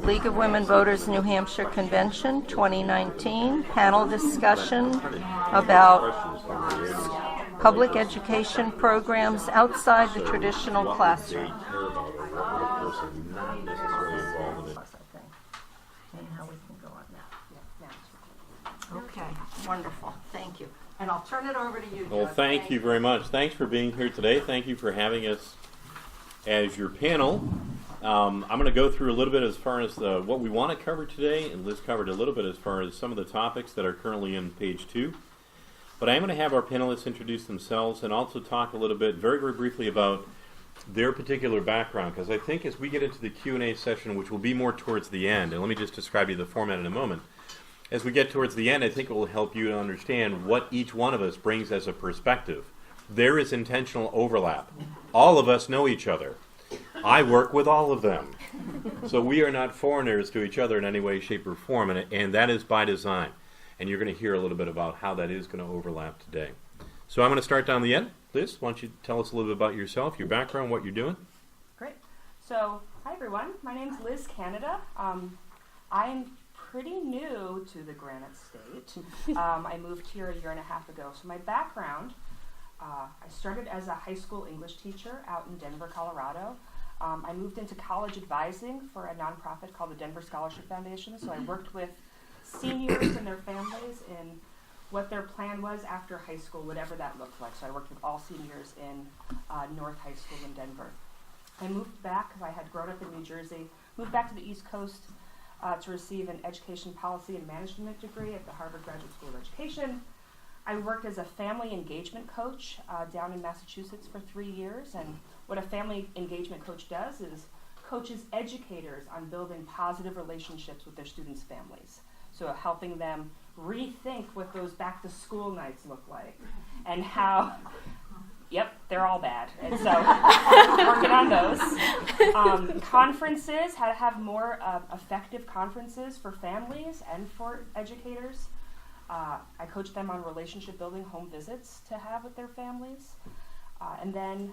League of Women Voters New Hampshire Convention 2019, panel discussion about public education programs outside the traditional classroom. Okay, wonderful. Thank you. And I'll turn it over to you, Joe. Well, thank you very much. Thanks for being here today. Thank you for having us as your panel. I'm going to go through a little bit as far as what we want to cover today, and Liz covered a little bit as far as some of the topics that are currently in page 2. But I'm going to have our panelists introduce themselves and also talk a little bit, very, very briefly, about their particular background, because I think as we get into the Q&A session, which will be more towards the end, and let me just describe you the format in a moment. As we get towards the end, I think it will help you to understand what each one of us brings as a perspective. There is intentional overlap. All of us know each other. I work with all of them. So we are not foreigners to each other in any way, shape, or form, and that is by design. And you're going to hear a little bit about how that is going to overlap today. So I'm going to start down the end. Liz, why don't you tell us a little bit about yourself, your background, what you're doing? Great. So, hi everyone. My name's Liz Canada. I'm pretty new to the Granite State. I moved here a year and a half ago. So my background, I started as a high school English teacher out in Denver, Colorado. I moved into college advising for a nonprofit called the Denver Scholarship Foundation. So I worked with seniors and their families in what their plan was after high school, whatever that looked like. So I worked with all seniors in North High School in Denver. I moved back because I had grown up in New Jersey, moved back to the East Coast to receive an education policy and management degree at the Harvard Graduate School of Education. I worked as a family engagement coach down in Massachusetts for 3 years, and what a family engagement coach does is coaches educators on building positive relationships with their students' families. So helping them rethink what those back to school nights look like and how, yep, they're all bad. And so working on those. Conferences, how to have more effective conferences for families and for educators. I coach them on relationship building home visits to have with their families. And then,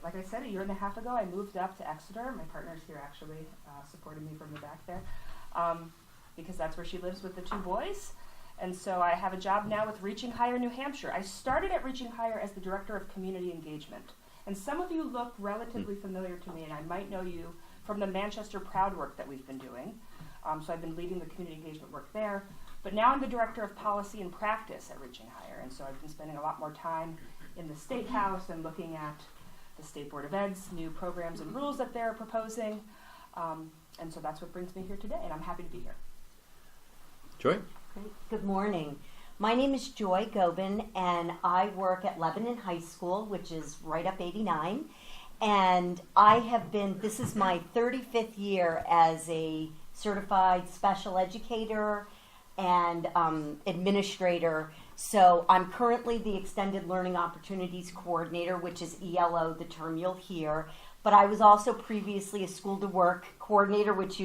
like I said, a year and a half ago, I moved up to Exeter. My partner's here actually supporting me from the back there. Because that's where she lives with the 2 boys. And so I have a job now with Reaching Higher New Hampshire. I started at Reaching Higher as the Director of Community Engagement. And some of you look relatively familiar to me, and I might know you from the Manchester Proud work that we've been doing. So I've been leading the community engagement work there. But now I'm the Director of Policy and Practice at Reaching Higher. And so I've been spending a lot more time in the State House and looking at the State Board of Ed's new programs and rules that they're proposing. And so that's what brings me here today, and I'm happy to be here. Joy? Great. Good morning. My name is Joy Gobin, and I work at Lebanon High School, which is right up 89. And I have been, this is my 35th year as a certified special educator and administrator. So I'm currently the Extended Learning Opportunities Coordinator, which is ELO, the term you'll hear. But I was also previously a school to work coordinator, which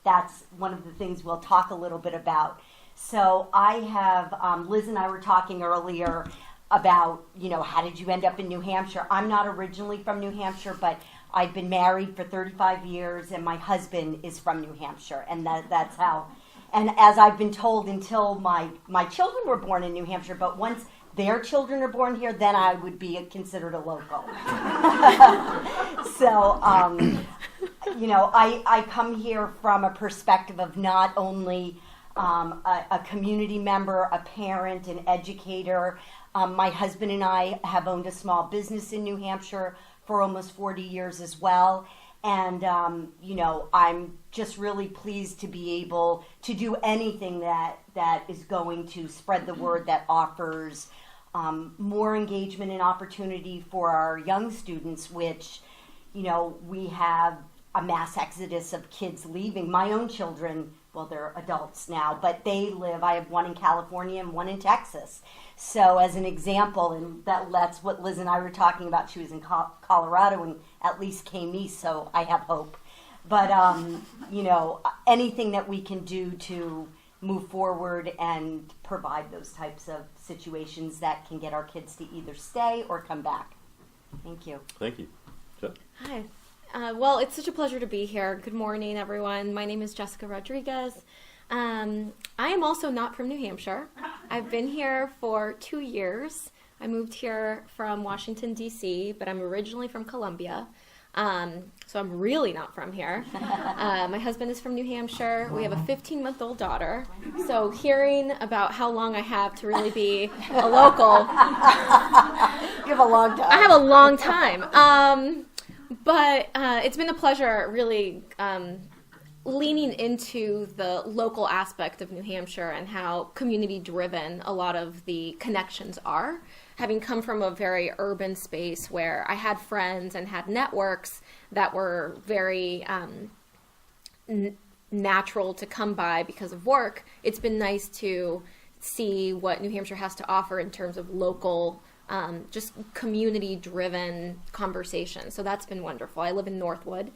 that's one of the things we'll talk a little bit about. So I have, Liz and I were talking earlier about, how did you end up in New Hampshire? I'm not originally from New Hampshire, but I've been married for 35 years, and my husband is from New Hampshire, and that's how. And as I've been told, until my children were born in New Hampshire, but once their children are born here, then I would be considered a local. So, I come here from a perspective of not only a community member, a parent, an educator. My husband and I have owned a small business in New Hampshire for almost 40 years as well. And, I'm just really pleased to be able to do anything that is going to spread the word, that offers more engagement and opportunity for our young students, which, we have a mass exodus of kids leaving. My own children, well, they're adults now, but I have one in California and one in Texas. So as an example, and that's what Liz and I were talking about, she was in Colorado and at least came east, so I have hope. But, anything that we can do to move forward and provide those types of situations that can get our kids to either stay or come back. Thank you. Thank you. Jeff? Hi, Well, it's such a pleasure to be here. Good morning, everyone. My name is Jessica Rodriguez. I am also not from New Hampshire. I've been here for 2 years. I moved here from Washington, D.C., but I'm originally from Columbia. So I'm really not from here. My husband is from New Hampshire. We have a 15-month-old daughter. So hearing about how long I have to really be a local, You have a long time. I have a long time. But it's been a pleasure really leaning into the local aspect of New Hampshire and how community-driven a lot of the connections are. Having come from a very urban space where I had friends and had networks that were very natural to come by because of work, it's been nice to see what New Hampshire has to offer in terms of local, just community-driven conversation. So that's been wonderful. I live in Northwood.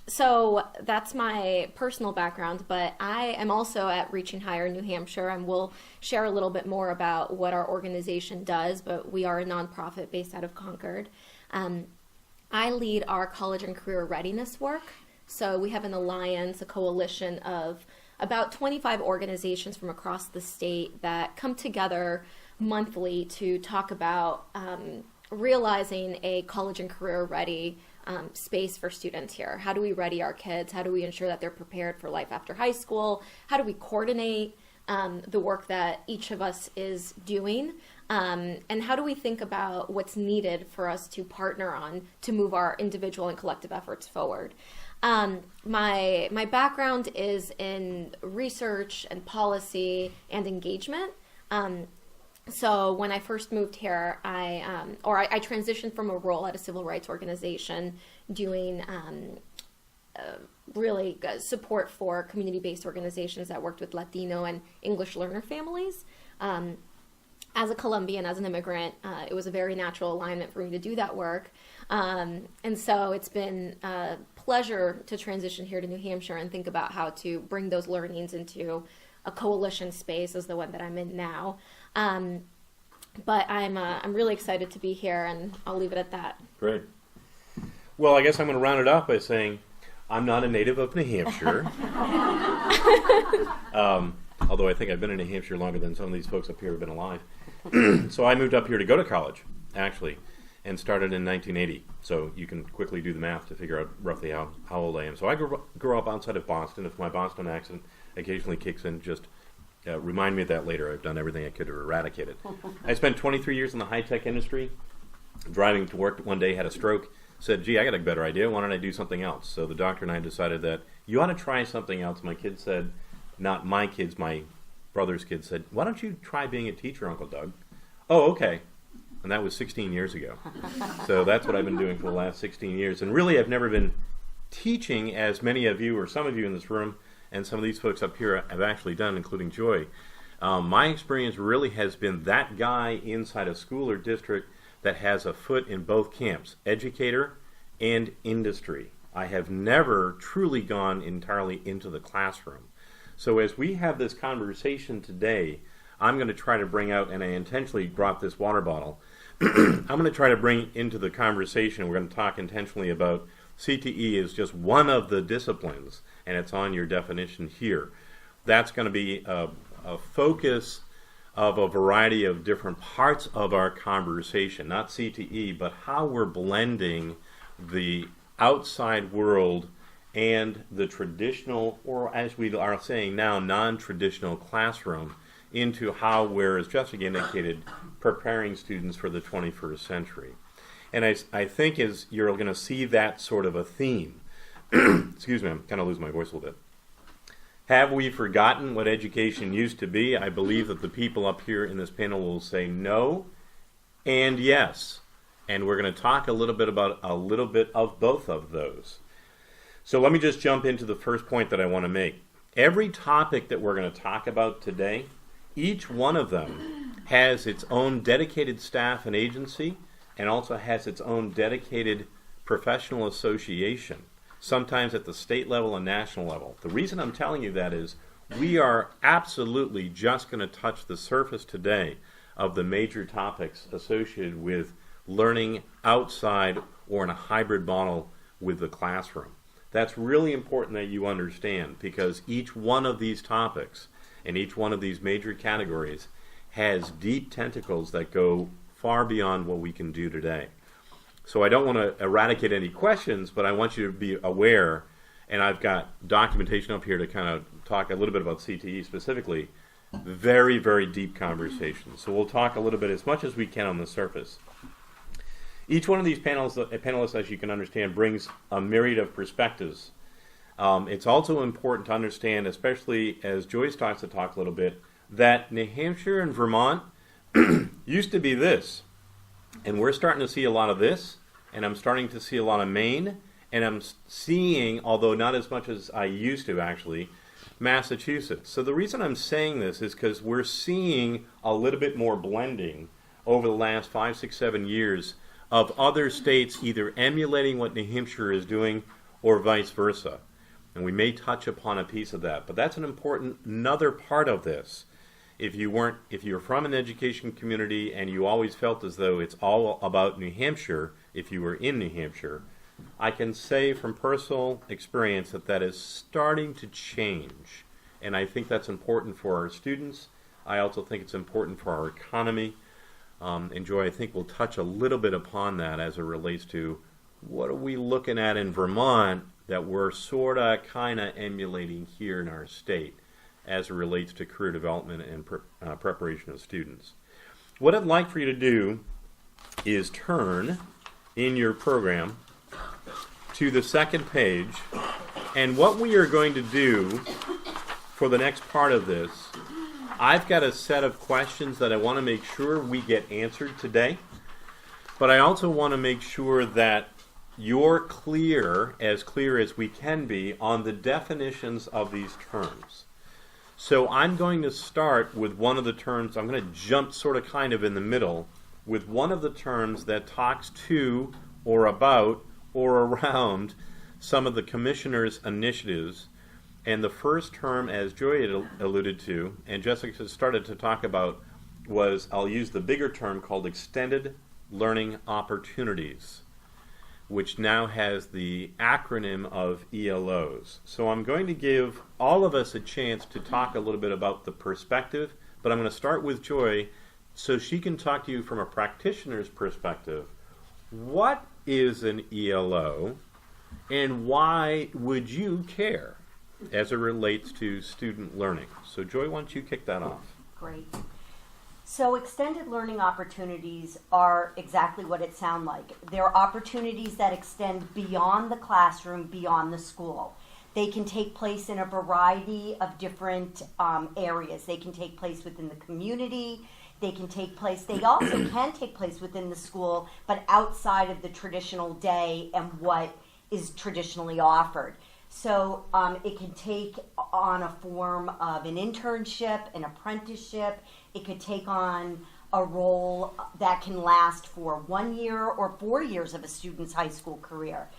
So that's my personal background, but I am also at Reaching Higher New Hampshire, and we'll share a little bit more about what our organization does, but we are a nonprofit based out of Concord. I lead our college and career readiness work. So we have an alliance, a coalition of about 25 organizations from across the state that come together monthly to talk about realizing a college and career ready space for students here. How do we ready our kids? How do we ensure that they're prepared for life after high school? How do we coordinate the work that each of us is doing? And how do we think about what's needed for us to partner on to move our individual and collective efforts forward? My background is in research and policy and engagement. So when I first moved here, I transitioned from a role at a civil rights organization doing really support for community-based organizations that worked with Latino and English learner families. As a Colombian, as an immigrant, it was a very natural alignment for me to do that work. And so it's been a pleasure to transition here to New Hampshire and think about how to bring those learnings into a coalition space as the one that I'm in now. But I'm really excited to be here, and I'll leave it at that. Great. Well, I guess I'm going to round it off by saying I'm not a native of New Hampshire. Although I think I've been in New Hampshire longer than some of these folks up here have been alive. So I moved up here to go to college, actually, and started in 1980. So you can quickly do the math to figure out roughly how old I am. So I grew up outside of Boston. If my Boston accent occasionally kicks in, just remind me of that later. I've done everything I could to eradicate it. I spent 23 years in the high-tech industry. Driving to work one day, had a stroke, said, gee, I got a better idea. Why don't I do something else? So the doctor and I decided that you ought to try something else. My kids said, not my kids, my brother's kids said, why don't you try being a teacher, Uncle Doug? Oh, okay. And that was 16 years ago. So that's what I've been doing for the last 16 years. And really, I've never been teaching as many of you, or some of you in this room, and some of these folks up here have actually done, including Joy. My experience really has been that guy inside a school or district that has a foot in both camps, educator and industry. I have never truly gone entirely into the classroom. So as we have this conversation today, I'm going to try to bring out, and I intentionally brought this water bottle, I'm going to try to bring into the conversation, we're going to talk intentionally about CTE is just one of the disciplines, and it's on your definition here. That's going to be a focus of a variety of different parts of our conversation, not CTE, but how we're blending the outside world and the traditional, or as we are saying now, non-traditional classroom into how we're, as Jessica indicated, preparing students for the 21st century. And I think as you're going to see that sort of a theme, excuse me, I'm kind of losing my voice a little bit. Have we forgotten what education used to be? I believe that the people up here in this panel will say no and yes. And we're going to talk a little bit about a little bit of both of those. So let me just jump into the first point that I want to make. Every topic that we're going to talk about today, each one of them has its own dedicated staff and agency, and also has its own dedicated professional association, sometimes at the state level and national level. The reason I'm telling you that is we are absolutely just going to touch the surface today of the major topics associated with learning outside or in a hybrid model with the classroom. That's really important that you understand, because each one of these topics and each one of these major categories has deep tentacles that go far beyond what we can do today. So I don't want to eradicate any questions, but I want you to be aware, and I've got documentation up here to kind of talk a little bit about CTE specifically. Very, very deep conversations. So we'll talk a little bit as much as we can on the surface. Each one of these panelists, as you can understand, brings a myriad of perspectives. It's also important to understand, especially as Joy starts to talk a little bit, that New Hampshire and Vermont used to be this. And we're starting to see a lot of this, and I'm starting to see a lot of Maine, and I'm seeing, although not as much as I used to actually, Massachusetts. So the reason I'm saying this is because we're seeing a little bit more blending over the last 5, 6, 7 years of other states either emulating what New Hampshire is doing or vice versa. And we may touch upon a piece of that, but that's an important another part of this. If you're from an education community and you always felt as though it's all about New Hampshire, if you were in New Hampshire, I can say from personal experience that that is starting to change. And I think that's important for our students. I also think it's important for our economy. And Joy, I think we'll touch a little bit upon that as it relates to what are we looking at in Vermont that we're sort of kind of emulating here in our state as it relates to career development and preparation of students. What I'd like for you to do is turn in your program to the second page, and what we are going to do for the next part of this, I've got a set of questions that I want to make sure we get answered today, but I also want to make sure that you're clear as we can be on the definitions of these terms. So I'm going to start with one of the terms. I'm going to jump sort of kind of in the middle with one of the terms that talks to or about or around some of the commissioner's initiatives. And the first term, as Joy had alluded to, and Jessica started to talk about, was, I'll use the bigger term called extended learning opportunities, which now has the acronym of ELOs. So I'm going to give all of us a chance to talk a little bit about the perspective, but I'm going to start with Joy so she can talk to you from a practitioner's perspective. What is an ELO, and why would you care as it relates to student learning? So Joy, why don't you kick that off? Great. So extended learning opportunities are exactly what it sounds like. They're opportunities that extend beyond the classroom, beyond the school. They can take place in a variety of different areas. They can take place within the community. They also can take place within the school, but outside of the traditional day and what is traditionally offered. So it can take on a form of an internship, an apprenticeship. It could take on a role that can last for 1 year or 4 years of a student's high school career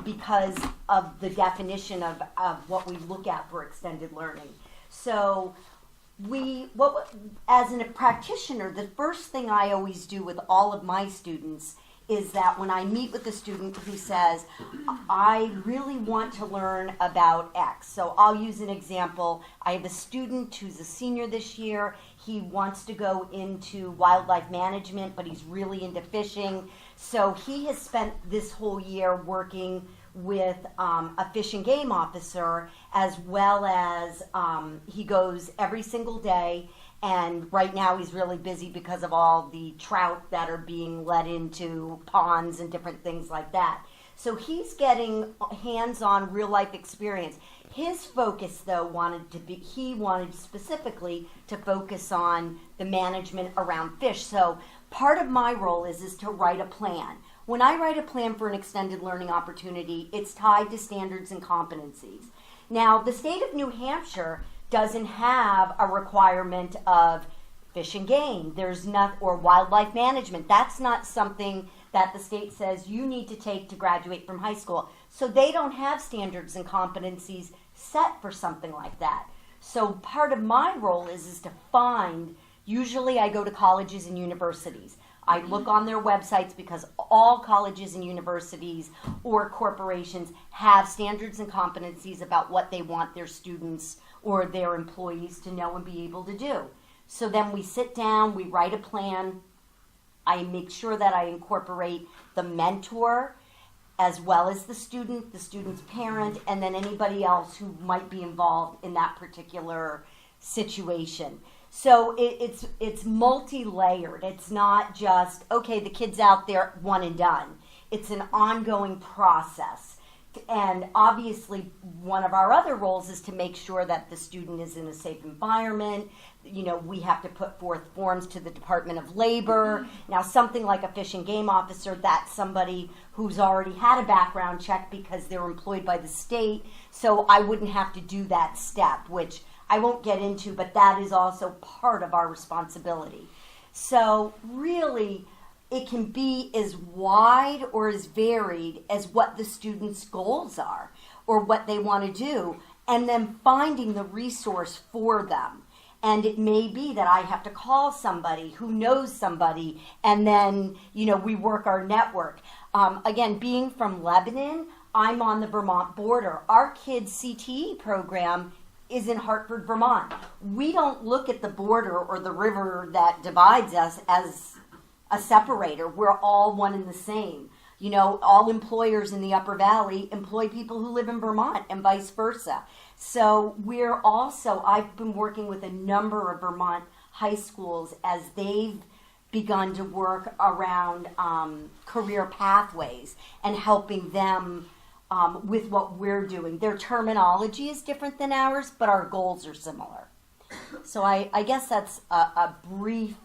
because of the definition of what we look at for extended learning. So as a practitioner, the first thing I always do with all of my students is that when I meet with a student who says, I really want to learn about X. So I'll use an example. I have a student who's a senior this year. He wants to go into wildlife management, but he's really into fishing. So he has spent this whole year working with a fish and game officer, as well as he goes every single day. And right now he's really busy because of all the trout that are being let into ponds and different things like that. So he's getting hands-on real-life experience. His focus, though, he wanted specifically to focus on the management around fish. So part of my role is to write a plan. When I write a plan for an extended learning opportunity, it's tied to standards and competencies. Now, the state of New Hampshire doesn't have a requirement of fish and game. There's not, or wildlife management. That's not something that the state says you need to take to graduate from high school. So they don't have standards and competencies set for something like that. So part of my role is to find, usually I go to colleges and universities. I look on their websites because all colleges and universities or corporations have standards and competencies about what they want their students or their employees to know and be able to do. So then we sit down, we write a plan. I make sure that I incorporate the mentor as well as the student's parent, and then anybody else who might be involved in that particular situation. So it's multi-layered. It's not just, okay, the kid's out there, one and done. It's an ongoing process. And obviously, one of our other roles is to make sure that the student is in a safe environment. You know, we have to put forth forms to the Department of Labor. Now, something like a fish and game officer, that's somebody who's already had a background check because they're employed by the state. So I wouldn't have to do that step, which I won't get into, but that is also part of our responsibility. So really, it can be as wide or as varied as what the student's goals are or what they want to do, and then finding the resource for them. And it may be that I have to call somebody who knows somebody, and then, you know, we work our network. Again, being from Lebanon, I'm on the Vermont border. Our kids' CTE program is in Hartford, Vermont. We don't look at the border or the river that divides us as a separator. We're all one and the same. You know, all employers in the Upper Valley employ people who live in Vermont and vice versa. So we're also, I've been working with a number of Vermont high schools as they've begun to work around career pathways and helping them with what we're doing. Their terminology is different than ours, but our goals are similar. So I guess that's a brief,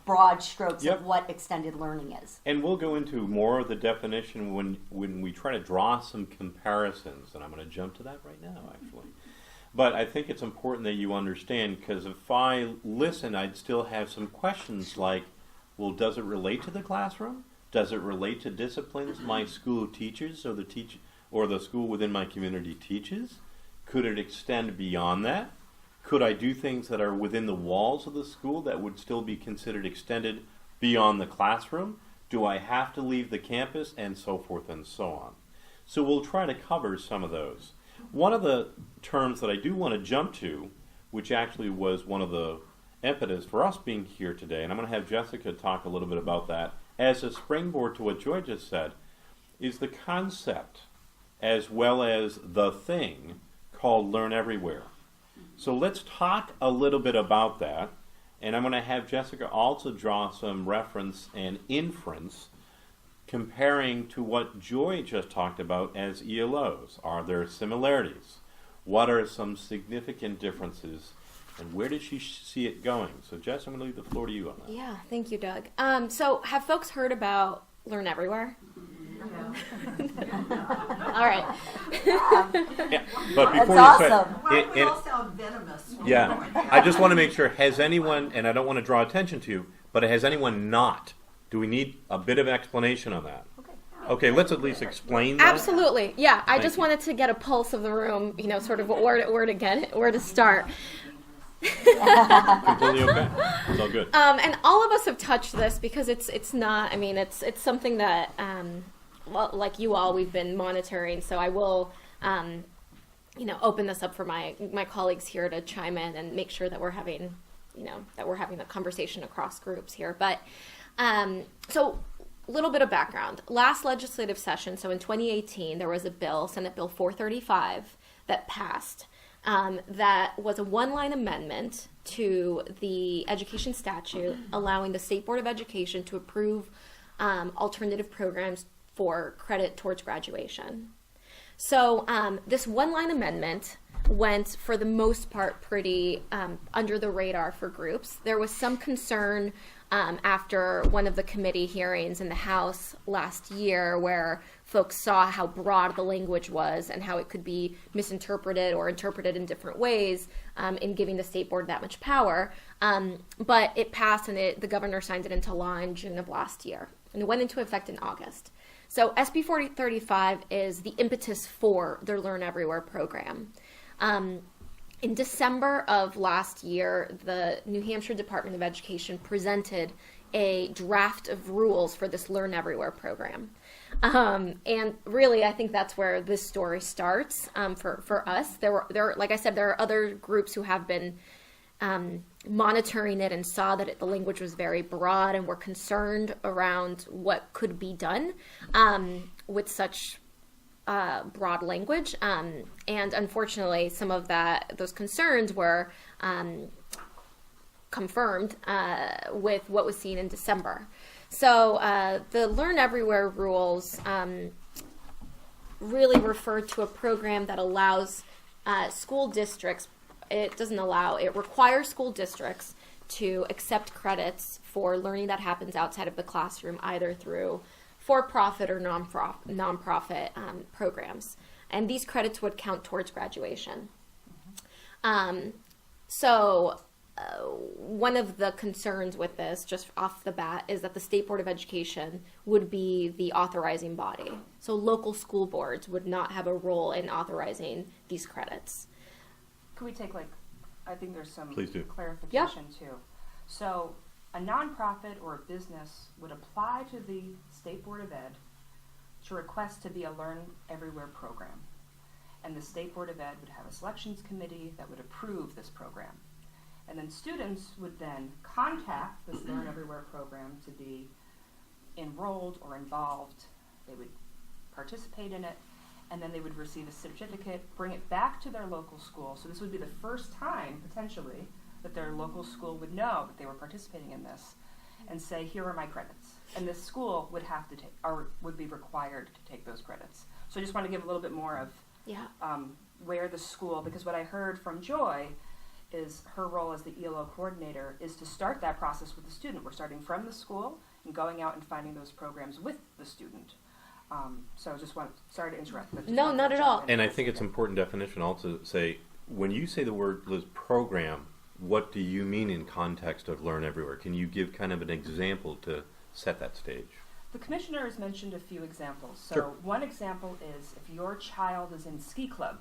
broad strokes Yep. of what extended learning is. And we'll go into more of the definition when we try to draw some comparisons, and I'm going to jump to that right now, actually. But I think it's important that you understand, because if I listen, I'd still have some questions like, well, does it relate to the classroom? Does it relate to disciplines my school teaches or the school within my community teaches? Could it extend beyond that? Could I do things that are within the walls of the school that would still be considered extended beyond the classroom? Do I have to leave the campus? And so forth and so on. So we'll try to cover some of those. One of the terms that I do want to jump to, which actually was one of the impetus for us being here today, and I'm going to have Jessica talk a little bit about that, as a springboard to what Joy just said, is the concept as well as the thing called Learn Everywhere. So let's talk a little bit about that, and I'm going to have Jessica also draw some reference and inference comparing to what Joy just talked about as ELOs. Are there similarities? What are some significant differences? And where does she see it going? So, Jess, I'm going to leave the floor to you on that. Yeah, thank you, Doug. So have folks heard about Learn Everywhere? All right. Yeah, but before That's you awesome. say, We all sound venomous. yeah, I just want to make sure, has anyone, and I don't want to draw attention to you, but has anyone not? Do we need a bit of explanation on that? Okay, let's at least explain that. Absolutely. Yeah, I Thank just you. wanted to get a pulse of the room, you know, sort of where to start. Completely okay. It's all good. And all of us have touched this because it's not, I mean, it's something that, well, like you all, we've been monitoring. So I will, you know, open this up for my colleagues here to chime in and make sure that we're having, you know, the conversation across groups here. But, so a little bit of background. Last legislative session, so in 2018, there was a bill, Senate Bill 435, that passed. That was a one-line amendment to the education statute allowing the State Board of Education to approve alternative programs for credit towards graduation. So this one-line amendment went, for the most part, pretty under the radar for groups. There was some concern after one of the committee hearings in the House last year where folks saw how broad the language was and how it could be misinterpreted or interpreted in different ways in giving the state board that much power. But it passed, and the governor signed it into law in June of last year. And it went into effect in August. So SB 4035 is the impetus for the Learn Everywhere program. In December of last year, the New Hampshire Department of Education presented a draft of rules for this Learn Everywhere program. And really, I think that's where this story starts for us. Like I said, there are other groups who have been monitoring it and saw that the language was very broad and were concerned around what could be done with such broad language. And unfortunately, some of those concerns were confirmed with what was seen in December. So the Learn Everywhere rules really refer to a program that allows school districts, it requires school districts to accept credits for learning that happens outside of the classroom, either through for-profit or nonprofit programs. And these credits would count towards graduation. One of the concerns with this, just off the bat, is that the State Board of Education would be the authorizing body. So local school boards would not have a role in authorizing these credits. Could we take I think there's some Please do. clarification too. So a nonprofit or a business would apply to the State Board of Ed to request to be a Learn Everywhere program. And the State Board of Ed would have a selections committee that would approve this program. And then students would then contact this Learn Everywhere program to be enrolled or involved. They would participate in it, and then they would receive a certificate, bring it back to their local school. So this would be the first time, potentially, that their local school would know that they were participating in this and say, here are my credits. And this school would have to take, or would be required to take those credits. So I just want to give a little bit more of where the school, because what I heard from Joy is her role as the ELO coordinator is to start that process with the student. We're starting from the school and going out and finding those programs with the student. So I just sorry to interrupt. But No, not at all. And I think it's important definition also to say, when you say the word, Liz, program, what do you mean in context of Learn Everywhere? Can you give kind of an example to set that stage? The commissioner has mentioned a few examples. So Sure. One example is if your child is in ski club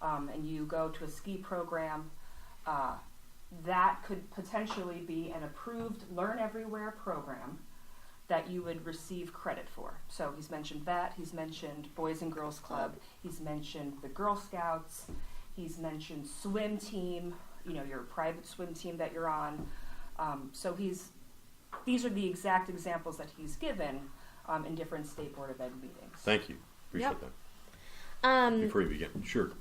and you go to a ski program, that could potentially be an approved Learn Everywhere program that you would receive credit for. So he's mentioned that. He's mentioned Boys and Girls Club. He's mentioned the Girl Scouts. He's mentioned swim team, your private swim team that you're on. So these are the exact examples that he's given in different State Board of Ed meetings. Thank you. Appreciate Yep. that. Before you begin, sure.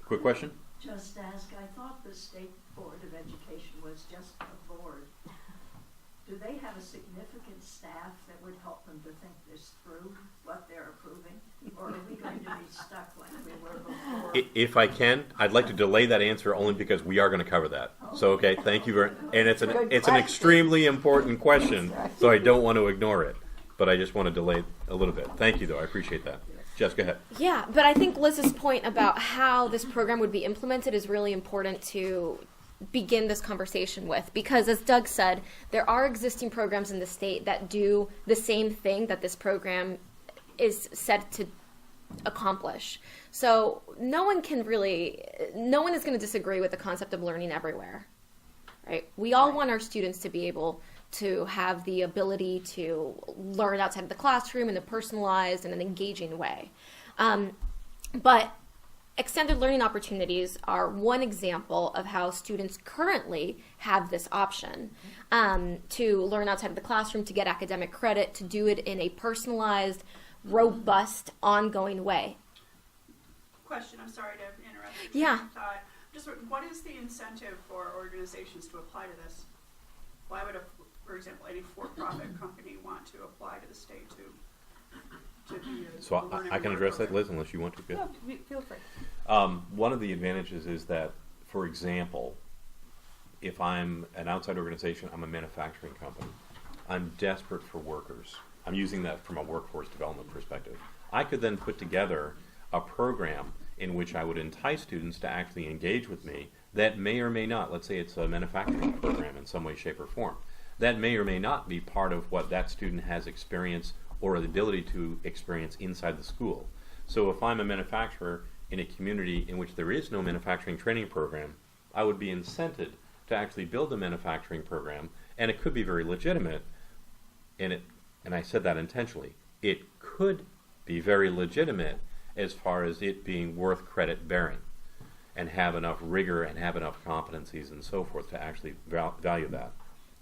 Quick question? Just ask, I thought the State Board of Education was just a board. Do they have a significant staff that would help them to think this through, what they're approving? Or are we going to be stuck like we were before? If I can, I'd like to delay that answer only because we are going to cover that. So, okay, thank you very, and it's an extremely important question, so I don't want to ignore it. But I just want to delay it a little bit. Thank you, though. I appreciate that. Jess, go ahead. Yeah, but I think Liz's point about how this program would be implemented is really important to begin this conversation with, because as Doug said, there are existing programs in the state that do the same thing that this program is set to accomplish. So no one is going to disagree with the concept of learning everywhere, right? We all want our students to be able to have the ability to learn outside of the classroom in a personalized and an engaging way. But extended learning opportunities are one example of how students currently have this option to learn outside of the classroom, to get academic credit, to do it in a personalized, robust, ongoing way. Question, I'm sorry to interrupt. Yeah. What is the incentive for organizations to apply to this? Why would, for example, any for-profit company want to apply to the state to be a So I can address that, Liz, unless you want to. No, feel free. One of the advantages is that, for example, if I'm an outside organization, I'm a manufacturing company, I'm desperate for workers. I'm using that from a workforce development perspective. I could then put together a program in which I would entice students to actually engage with me that may or may not, let's say it's a manufacturing program in some way, shape, or form, that may or may not be part of what that student has experienced or the ability to experience inside the school. So if I'm a manufacturer in a community in which there is no manufacturing training program, I would be incented to actually build a manufacturing program And it could be very legitimate, and I said that intentionally. It could be very legitimate as far as it being worth credit bearing and have enough rigor and have enough competencies and so forth to actually value that.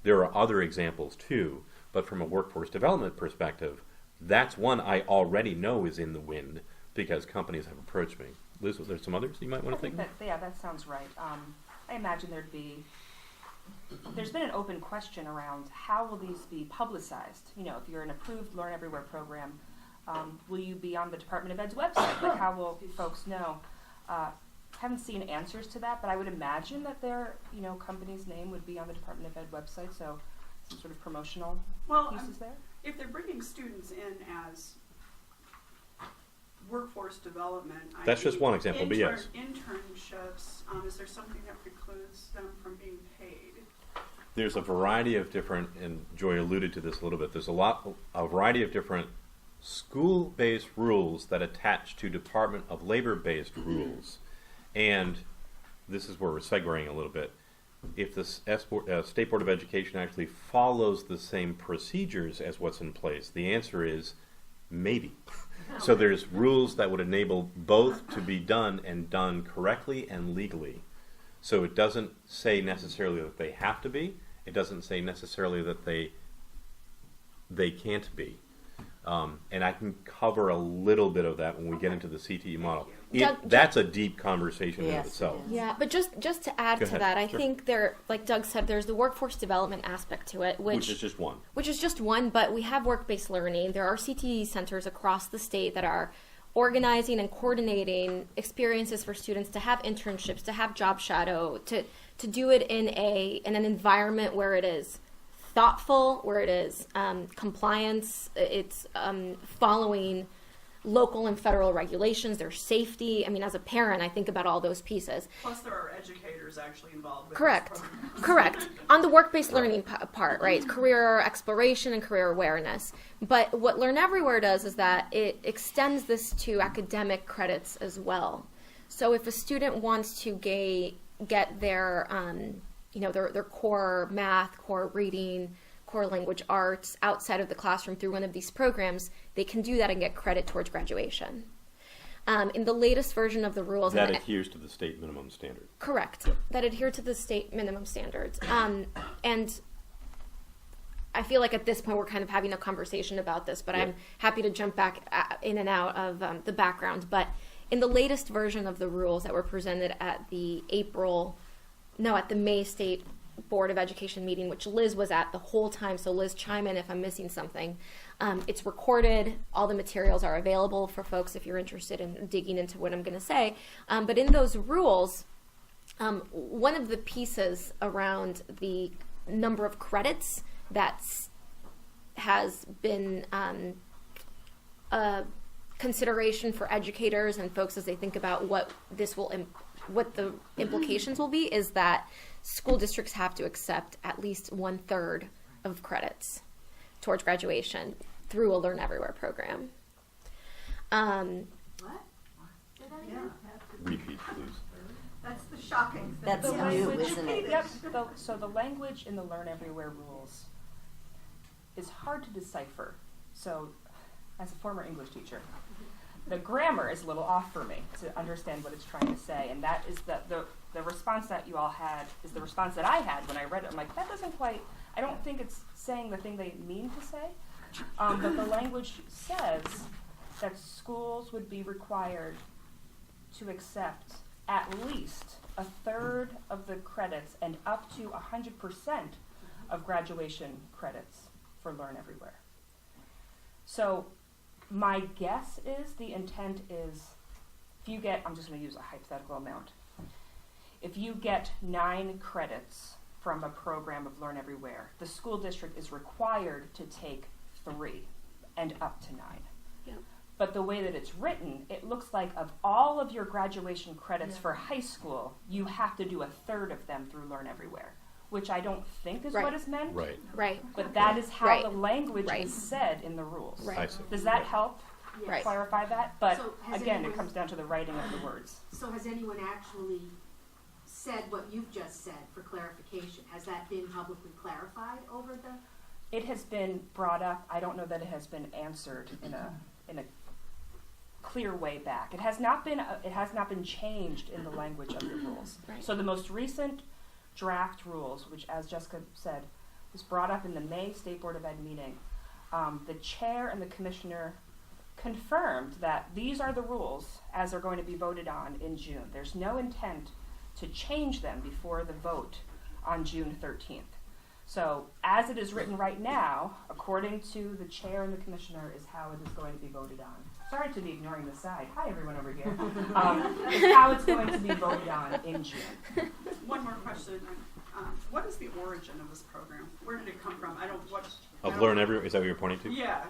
There are other examples too, but from a workforce development perspective, that's one I already know is in the wind because companies have approached me. Liz, there's some others you might want to think of? That sounds right. I imagine there's been an open question around how will these be publicized? You know, if you're an approved Learn Everywhere program, will you be on the Department of Ed's website? Like, how will folks know? Haven't seen answers to that, but I would imagine that their, company's name would be on the Department of Ed website, so some sort of promotional pieces there. If they're bringing students in as workforce development, That's just one example, but yes. Internships, is there something that precludes them from being paid? There's a variety of different, and Joy alluded to this a little bit, there's a variety of different school-based rules that attach to Department of Labor-based rules. And this is where we're segueing a little bit. If the State Board of Education actually follows the same procedures as what's in place, the answer is maybe. So there's rules that would enable both to be done and done correctly and legally. So it doesn't say necessarily that they have to be. It doesn't say necessarily that they can't be. And I can cover a little bit of that when we get into the CTE model. That's a deep conversation in itself. Yeah, but just to add to that, I think like Doug said, there's the workforce development aspect to it, which is just one. Which is just one, but we have work-based learning. There are CTE centers across the state that are organizing and coordinating experiences for students to have internships, to have job shadow, to do it in an environment where it is thoughtful, where it is compliance, it's following local and federal regulations, there's safety. I mean, as a parent, I think about all those pieces. Plus, there are educators actually involved with Correct. On the work-based learning part, right? Career exploration and career awareness. But what Learn Everywhere does is that it extends this to academic credits as well. So if a student wants to get their their core math, core reading, core language arts outside of the classroom through one of these programs, they can do that and get credit towards graduation. In the latest version of the rules... That adheres to the state minimum standard. Correct. That adhere to the state minimum standards. And I feel like at this point we're kind of having a conversation about this, but I'm happy to jump back in and out of the background. But in the latest version of the rules that were presented at the May State Board of Education meeting, which Liz was at the whole time, so Liz, chime in if I'm missing something. It's recorded. All the materials are available for folks if you're interested in digging into what I'm going to say. But in those rules, one of the pieces around the number of credits that has been a consideration for educators and folks as they think about what the implications will be is that school districts have to accept at least 1/3 of credits towards graduation through a Learn Everywhere program. What? Repeat, please. That's the shocking thing. That's new, isn't it? Yep. So the language in the Learn Everywhere rules is hard to decipher. So, as a former English teacher, the grammar is a little off for me to understand what it's trying to say, and that is the response that you all had is the response that I had when I read it. I'm like, that doesn't quite, I don't think it's saying the thing they mean to say, but the language says that schools would be required to accept at least 1/3 of the credits and up to 100% of graduation credits for Learn Everywhere. So my guess is the intent is if you get, I'm just going to use a hypothetical amount. If you get 9 credits from a program of Learn Everywhere, the school district is required to take 3 and up to 9. Yep. But the way that it's written, it looks like of all of your graduation credits for high school, you have to do 1/3 of them through Learn Everywhere, which I don't think is what is meant. Right. Right. But that is how Right. the language Right. is said in the rules. Right. I see. Does that help Right. clarify that? But So has again, anyone- it comes down to the writing of the words. So has anyone actually said what you've just said for clarification? Has that been publicly clarified over the? It has been brought up. I don't know that it has been answered in a clear way back. It has not been changed in the language of the rules. Right. So the most recent draft rules, which, as Jessica said, was brought up in the May State Board of Ed meeting, the chair and the commissioner confirmed that these are the rules as they're going to be voted on in June. There's no intent to change them before the vote on June 13th. So as it is written right now, according to the chair and the commissioner, is how it is going to be voted on. Sorry to be ignoring the side. Hi, everyone over here. Is how it's going to be voted on in June. One more question. What is the origin of this program? Where did it come from? Of Learn Everywhere, is that what you're pointing to? Yeah.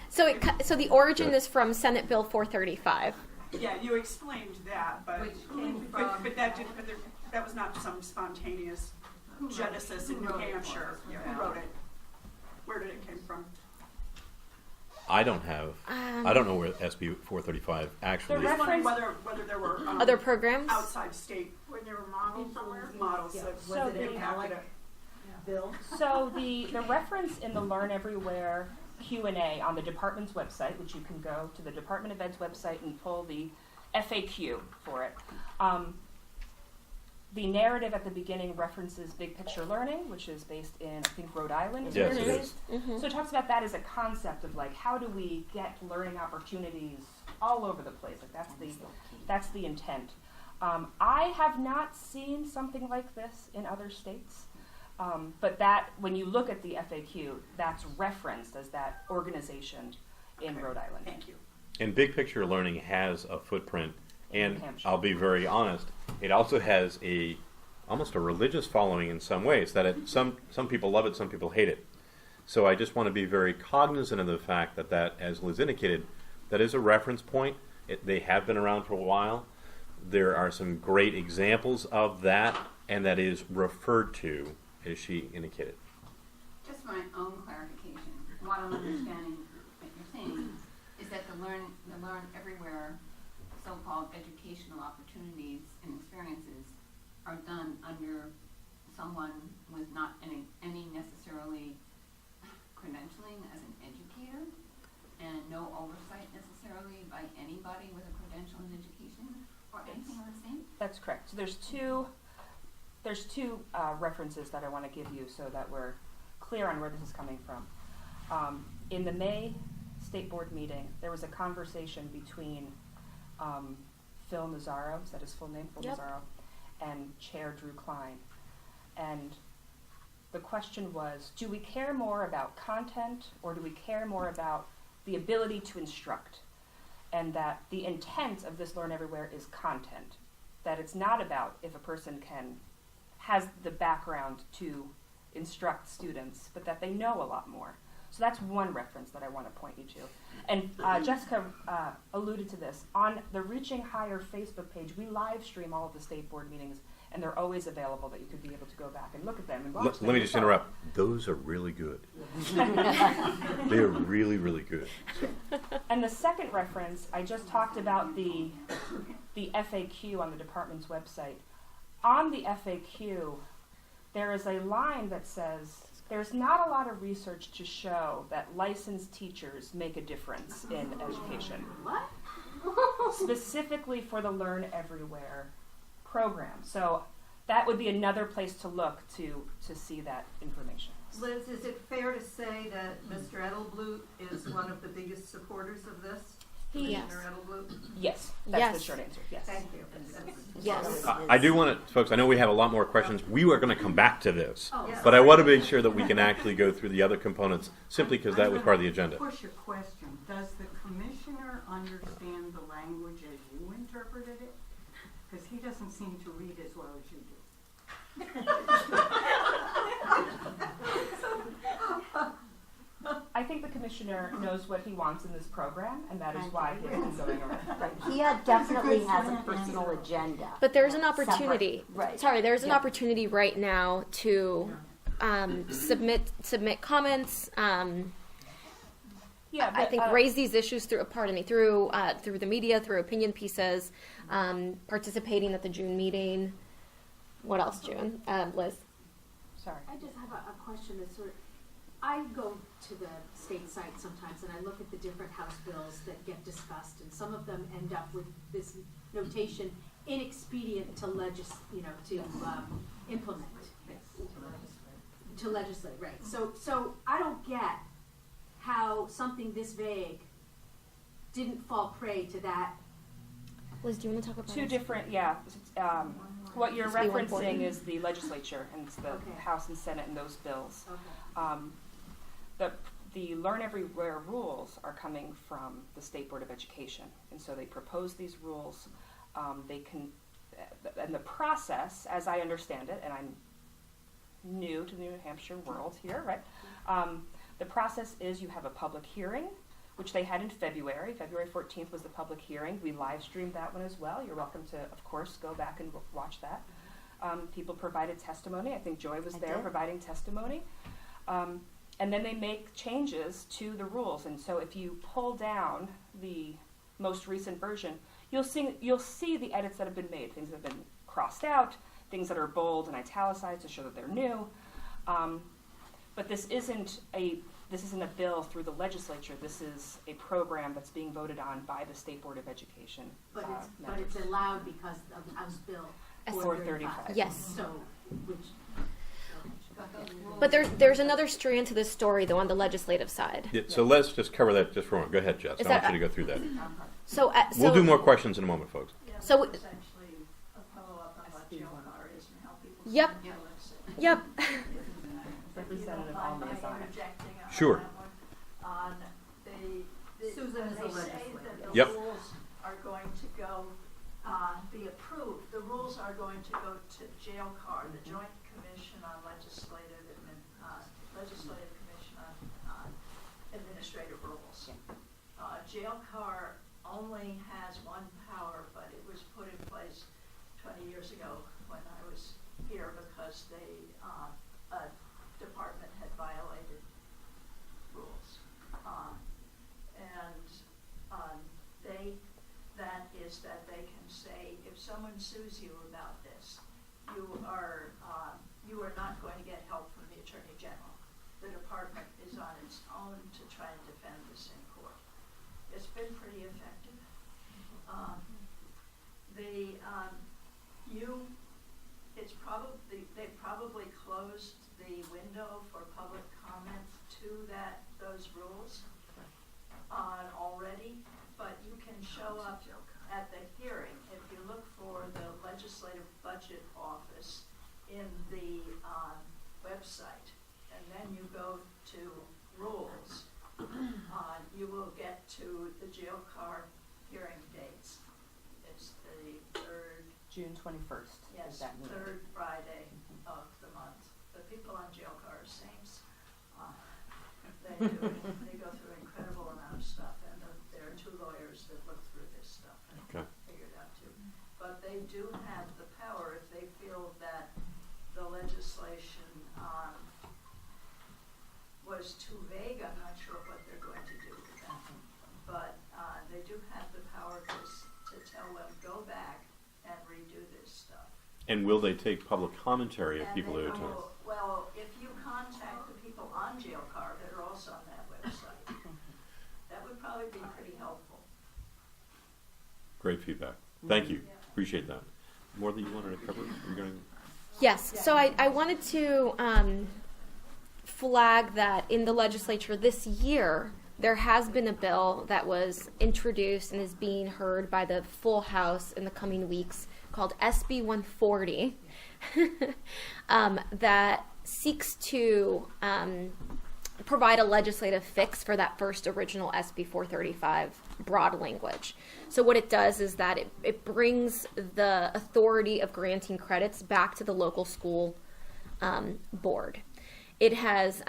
So the origin is from Senate Bill 435. Yeah, you explained that, but Which came but that was not some spontaneous genesis in New Hampshire. Who wrote it? Where did it come from? I don't know where SB 435 actually The is. I'm just wondering reference- whether there were Other programs? outside state Were there models somewhere? models Yeah. that Was it impacted Alec? it. Bill? So the reference in the Learn Everywhere Q&A on the department's website, which you can go to the Department of Ed's website and pull the FAQ for it. The narrative at the beginning references Big Picture Learning, which is based in, I think, Rhode Island. Is Yes, where it it is. is. So it talks about that as a concept of like, how do we get learning opportunities all over the place? Like that's the intent. I have not seen something like this in other states, but that when you look at the FAQ, that's referenced as that organization in Rhode Island. Thank you. And Big Picture Learning has a footprint, and New Hampshire. I'll be very honest, it also has almost a religious following in some ways. That some people love it, some people hate it. So I just want to be very cognizant of the fact that, as Liz indicated, that is a reference point. They have been around for a while. There are some great examples of that, and that is referred to, as she indicated. Just my own clarification, what I'm understanding that you're saying is that the Learn Everywhere so-called educational opportunities and experiences are done under someone with not any necessarily credentialing as an educator, and no oversight necessarily by anybody with a credential in education or anything of the same? That's correct. So there's two references that I want to give you so that we're clear on where this is coming from. In the May State Board meeting, there was a conversation between Phil Nazzaro, is that his full name? Phil Yep. Nazzaro, and Chair Drew Klein. And the question was, do we care more about content or do we care more about the ability to instruct? And that the intent of this Learn Everywhere is content. That it's not about if a person has the background to instruct students, but that they know a lot more. So that's one reference that I want to point you to. And Jessica alluded to this. On the Reaching Higher Facebook page, we live stream all of the state board meetings, and they're always available that you could be able to go back and look at them and watch them. Let me just interrupt. Those are really good. They are really, really good. So. And the second reference, I just talked about the FAQ on the department's website. On the FAQ, there is a line that says, there's not a lot of research to show that licensed teachers make a difference in education. What? Specifically for the Learn Everywhere program. So that would be another place to look to see that information. Liz, is it fair to say that Mr. Edelblut is one of the biggest supporters of this? Yes. Commissioner Edelblut? Yes, that's Yes. the short answer. Yes. Thank you. Yes. I do want to, folks, I know we have a lot more questions. We are going to come back to this. Oh, yeah. But I want to make sure that we can actually go through the other components simply because that was part of the agenda. Push your question. Does the commissioner understand the language as you interpreted it? Because he doesn't seem to read as well as you do. I think the commissioner knows what he wants in this program, and that is why he has been going around. He definitely has a personal agenda. But there's an opportunity. Separate, right. Sorry, there's an Yeah. opportunity right now to submit comments. Yeah, I think raise these issues through the media, through opinion pieces, participating at the June meeting. What else, June? Liz? Sorry. I just have a question that's sort of, I go to the state site sometimes and I look at the different House bills that get discussed, and some of them end up with this notation, inexpedient to implement. To legislate, right. So I don't get how something this vague didn't fall prey to that. Liz, do you want to talk about Two this? different, what you're SB 140. referencing is the legislature, and it's the Okay. House and Senate and those bills. Okay. The Learn Everywhere rules are coming from the State Board of Education, and so they propose these rules. And the process, as I understand it, and I'm new to the New Hampshire world here, right? The process is you have a public hearing, which they had in February. February 14th was the public hearing. We live streamed that one as well. You're welcome to, of course, go back and watch that. People provided testimony. I think Joy was there providing testimony. And then they make changes to the rules. And so if you pull down the most recent version, you'll see the edits that have been made. Things that have been crossed out, things that are bold and italicized to show that they're new. But this isn't a bill through the legislature. This is a program that's being voted on by the State Board of Education. But it's allowed because of the House Bill 435. Yes. So, which. But there's another strand to this story, though, on the legislative side. Yeah, so let's just cover that just for a moment. Go ahead, Jess. Is I want that- you to go through that. So We'll do more questions in a moment, folks. Yeah, So- it's actually a follow-up on what GeoCar is and how people. Yep. Yep. Representative Alme is on it. Interjecting on Sure. that one. On Susan is they the say legislator. that the Yep. rules are going to go, be approved. The rules are going to go to GeoCar, the Joint Commission on Legislative Commission on Administrative Rules. GeoCar only has one power, but it was put in place 20 years ago when I was here because a department had violated rules. That is that they can say, if someone sues you about this, you are not going to get help from the Attorney General. The department is on its own to try and defend this in court. It's been pretty effective. They probably closed the window for public comment to those rules already, but you can show up at the hearing if you look for the Legislative Budget Office in the website, and then you go to rules. You will get to the GeoCar hearing dates. It's the third, June 21st. yes, is that meeting. third Friday of the month. The people on GeoCar are saints. They go through an incredible amount of stuff, and there are two lawyers that look through this stuff and figure it out too. But they do have the power if they feel that the legislation was too vague. I'm not sure what they're going to do with that. But they do have the power to tell them, go back and redo this stuff. And will they take public commentary if And people they do it too? will- Well, if you contact the people on GeoCar that are also on that website, that would probably be pretty helpful. Great feedback. Thank you. Appreciate that. More that you wanted to cover? You're going to... Yes, so I wanted to flag that in the legislature this year, there has been a bill that was introduced and is being heard by the full House in the coming weeks called SB 140 that seeks to provide a legislative fix for that first original SB 435 broad language. So what it does is that it brings the authority of granting credits back to the local school board. It has,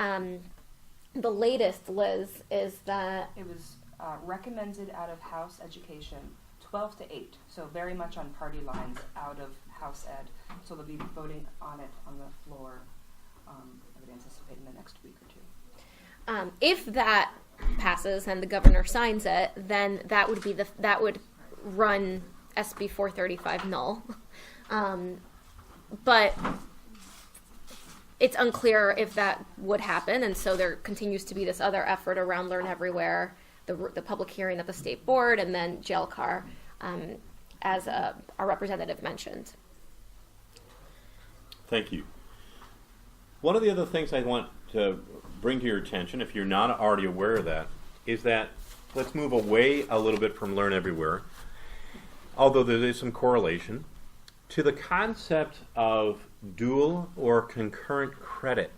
the latest, Liz, is that... It was recommended out of House Education, 12 to 8, so very much on party lines out of House Ed. So they'll be voting on it on the floor, I would anticipate in the next week or two. If that passes and the governor signs it, then that would be that would run SB 435 null. but it's unclear if that would happen, and so there continues to be this other effort around Learn Everywhere, the public hearing at the state board, and then JLCAR, as our representative mentioned. Thank you. One of the other things I want to bring to your attention, if you're not already aware of that, is that let's move away a little bit from Learn Everywhere, although there is some correlation, to the concept of dual or concurrent credit.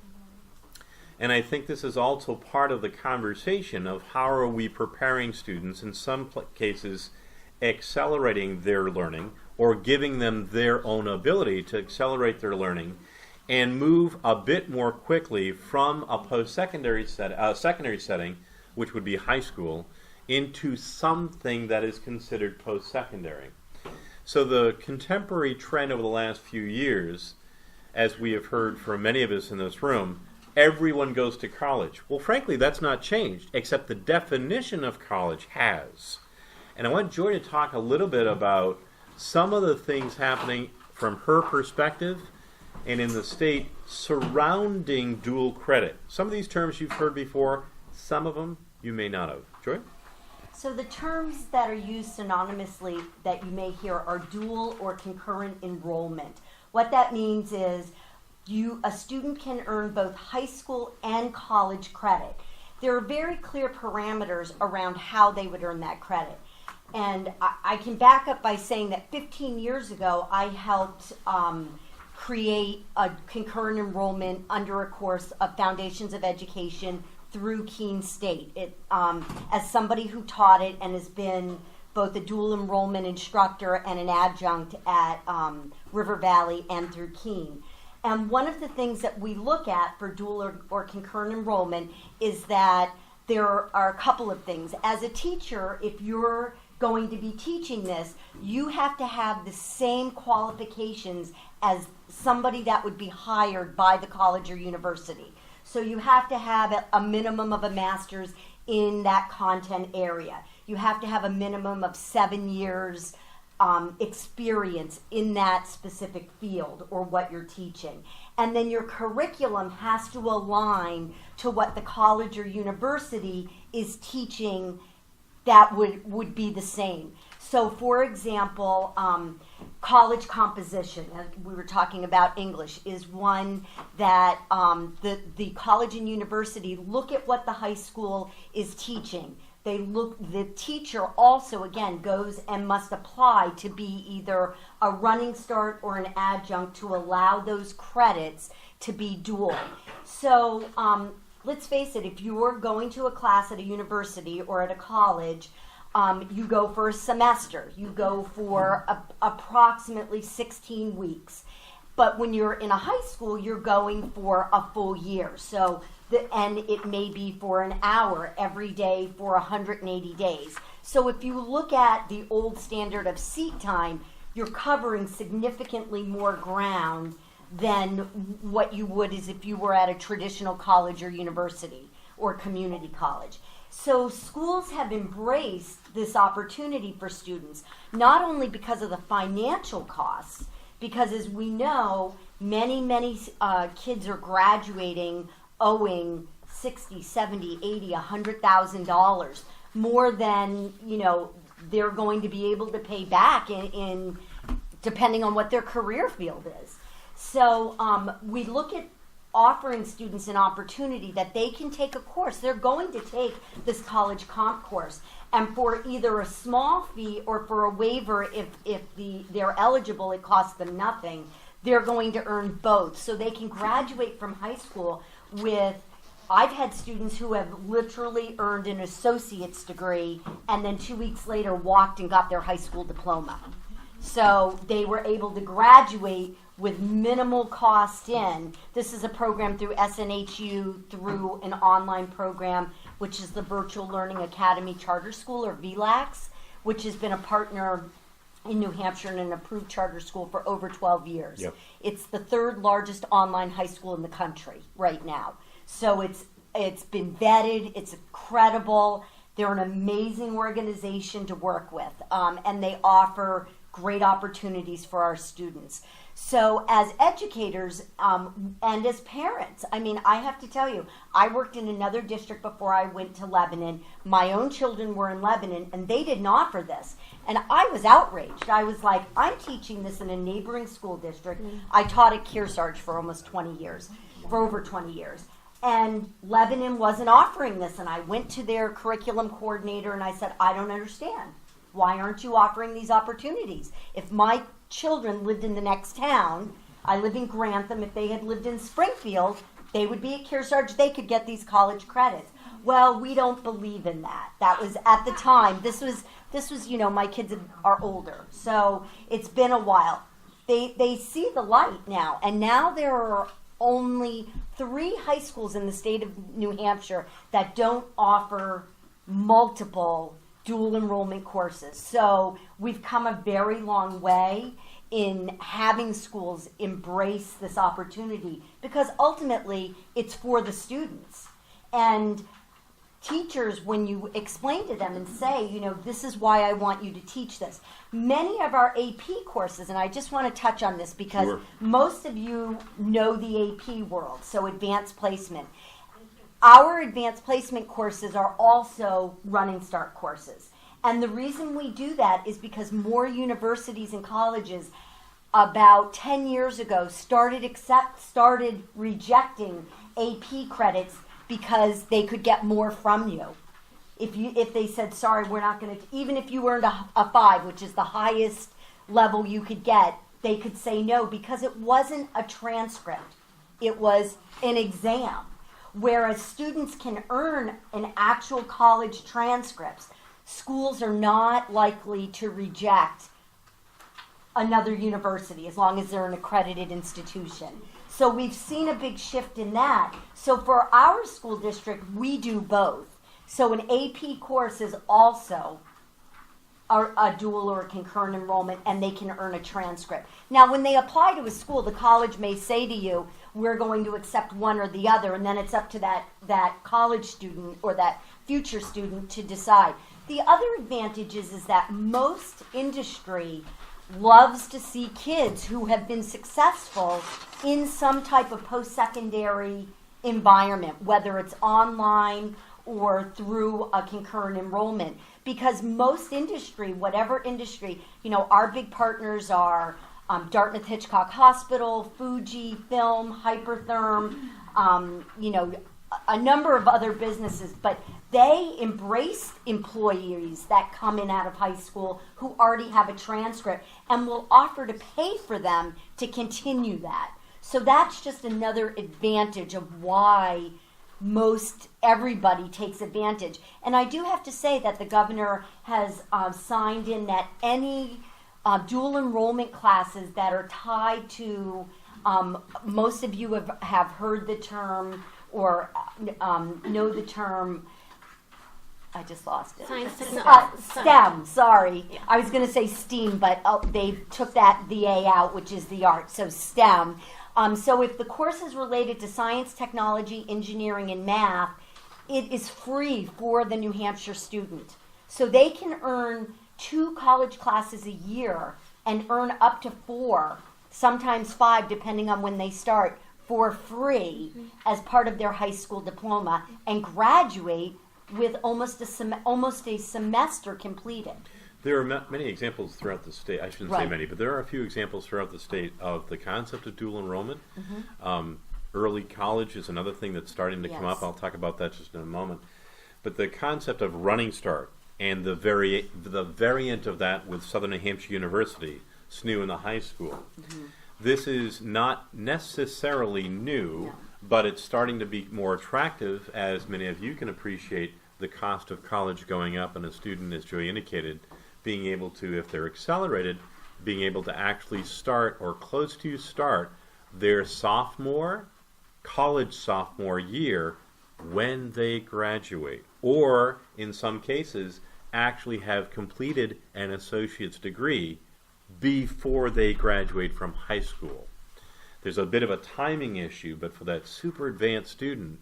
And I think this is also part of the conversation of how are we preparing students, in some cases accelerating their learning or giving them their own ability to accelerate their learning and move a bit more quickly from a post-secondary secondary setting, which would be high school, into something that is considered post-secondary. So the contemporary trend over the last few years, as we have heard from many of us in this room, everyone goes to college. Well, frankly, that's not changed, except the definition of college has. And I want Joy to talk a little bit about some of the things happening from her perspective and in the state surrounding dual credit. Some of these terms you've heard before, some of them you may not have. Joy? So the terms that are used synonymously that you may hear are dual or concurrent enrollment. What that means is a student can earn both high school and college credit. There are very clear parameters around how they would earn that credit. And I can back up by saying that 15 years ago, I helped create a concurrent enrollment under a course of Foundations of Education through Keene State. As somebody who taught it and has been both a dual enrollment instructor and an adjunct at River Valley and through Keene. And one of the things that we look at for dual or concurrent enrollment is that there are a couple of things. As a teacher, if you're going to be teaching this, you have to have the same qualifications as somebody that would be hired by the college or university. So you have to have a minimum of a master's in that content area. You have to have a minimum of 7 years experience in that specific field or what you're teaching. And then your curriculum has to align to what the college or university is teaching that would be the same. So for example, college composition, we were talking about English, is one that the college and university look at what the high school is teaching. The teacher also, again, goes and must apply to be either a running start or an adjunct to allow those credits to be dual. So let's face it, if you're going to a class at a university or at a college, you go for a semester. You go for approximately 16 weeks. But when you're in a high school, you're going for a full year. So and it may be for an hour every day for 180 days. So if you look at the old standard of seat time, you're covering significantly more ground than what you would as if you were at a traditional college or university or community college. So schools have embraced this opportunity for students, not only because of the financial costs, because as we know, many kids are graduating owing $60, $70, $80, $100,000 more than they're going to be able to pay back in depending on what their career field is. So we look at offering students an opportunity that they can take a course. They're going to take this college comp course, and for either a small fee or for a waiver, if they're eligible, it costs them nothing. They're going to earn both, so they can graduate from high school with. I've had students who have literally earned an associate's degree and then 2 weeks later walked and got their high school diploma. So they were able to graduate with minimal cost in. This is a program through SNHU through an online program, which is the Virtual Learning Academy Charter School, or VLAX, which has been a partner in New Hampshire and an approved charter school for over 12 years. Yep. It's the third largest online high school in the country right now. So it's been vetted, it's credible, they're an amazing organization to work with, and they offer great opportunities for our students. So as educators and as parents, I mean, I have to tell you, I worked in another district before I went to Lebanon. My own children were in Lebanon, and they didn't offer this. And I was outraged. I was like, I'm teaching this in a neighboring school district. I taught at Kearsarge for almost 20 years, for over 20 years. And Lebanon wasn't offering this. And I went to their curriculum coordinator and I said, I don't understand. Why aren't you offering these opportunities? If my children lived in the next town, I live in Grantham, if they had lived in Springfield, they would be at Kearsarge, they could get these college credits. Well, we don't believe in that. That was at the time. This was, you know, my kids are older, so it's been a while. They see the light now, and now there are only 3 high schools in the state of New Hampshire that don't offer multiple dual enrollment courses. So we've come a very long way in having schools embrace this opportunity, because ultimately it's for the students. And teachers, when you explain to them and say, you know, this is why I want you to teach this. Many of our AP courses, and I just want to touch on this because Sure. most of you know the AP world, so advanced placement. Our advanced placement courses are also running start courses. And the reason we do that is because more universities and colleges about 10 years ago started rejecting AP credits because they could get more from you. If they said, sorry, we're not going to, even if you earned a 5, which is the highest level you could get, they could say no because it wasn't a transcript. It was an exam. Whereas students can earn an actual college transcripts, schools are not likely to reject another university as long as they're an accredited institution. So we've seen a big shift in that. So for our school district, we do both. So an AP course is also a dual or a concurrent enrollment, and they can earn a transcript. Now, when they apply to a school, the college may say to you, we're going to accept one or the other, and then it's up to that college student or that future student to decide. The other advantage is that most industry loves to see kids who have been successful in some type of post-secondary environment, whether it's online or through a concurrent enrollment. Because most industry, whatever industry, you know, our big partners are Dartmouth Hitchcock Hospital, Fuji Film, Hypertherm, you know, a number of other businesses, but they embrace employees that come in out of high school who already have a transcript and will offer to pay for them to continue that. So that's just another advantage of why most everybody takes advantage. And I do have to say that the governor has signed in that any dual enrollment classes that are tied to, most of you have heard the term or know the term, I just lost it. Science, STEM, sorry. Yeah. I was going to say STEAM, but they took the A out, which is the art, so STEM. So if the course is related to science, technology, engineering, and math, it is free for the New Hampshire student. So they can earn 2 college classes a year and earn up to 4, sometimes 5, depending on when they start, for free as part of their high school diploma and graduate with almost a semester completed. There are many examples throughout the state. I shouldn't say many, but there are a few examples throughout the state of the concept of dual enrollment. Early college is another thing that's starting to come up. I'll talk about that just in a moment. But the concept of running start and the variant of that with Southern New Hampshire University, SNU in the high school. This is not necessarily new, but it's starting to be more attractive, as many of you can appreciate the cost of college going up, and a student, as Joey indicated, being able to, if they're accelerated, being able to actually start or close to start their college sophomore year when they graduate, or in some cases actually have completed an associate's degree before they graduate from high school. There's a bit of a timing issue, but for that super advanced student,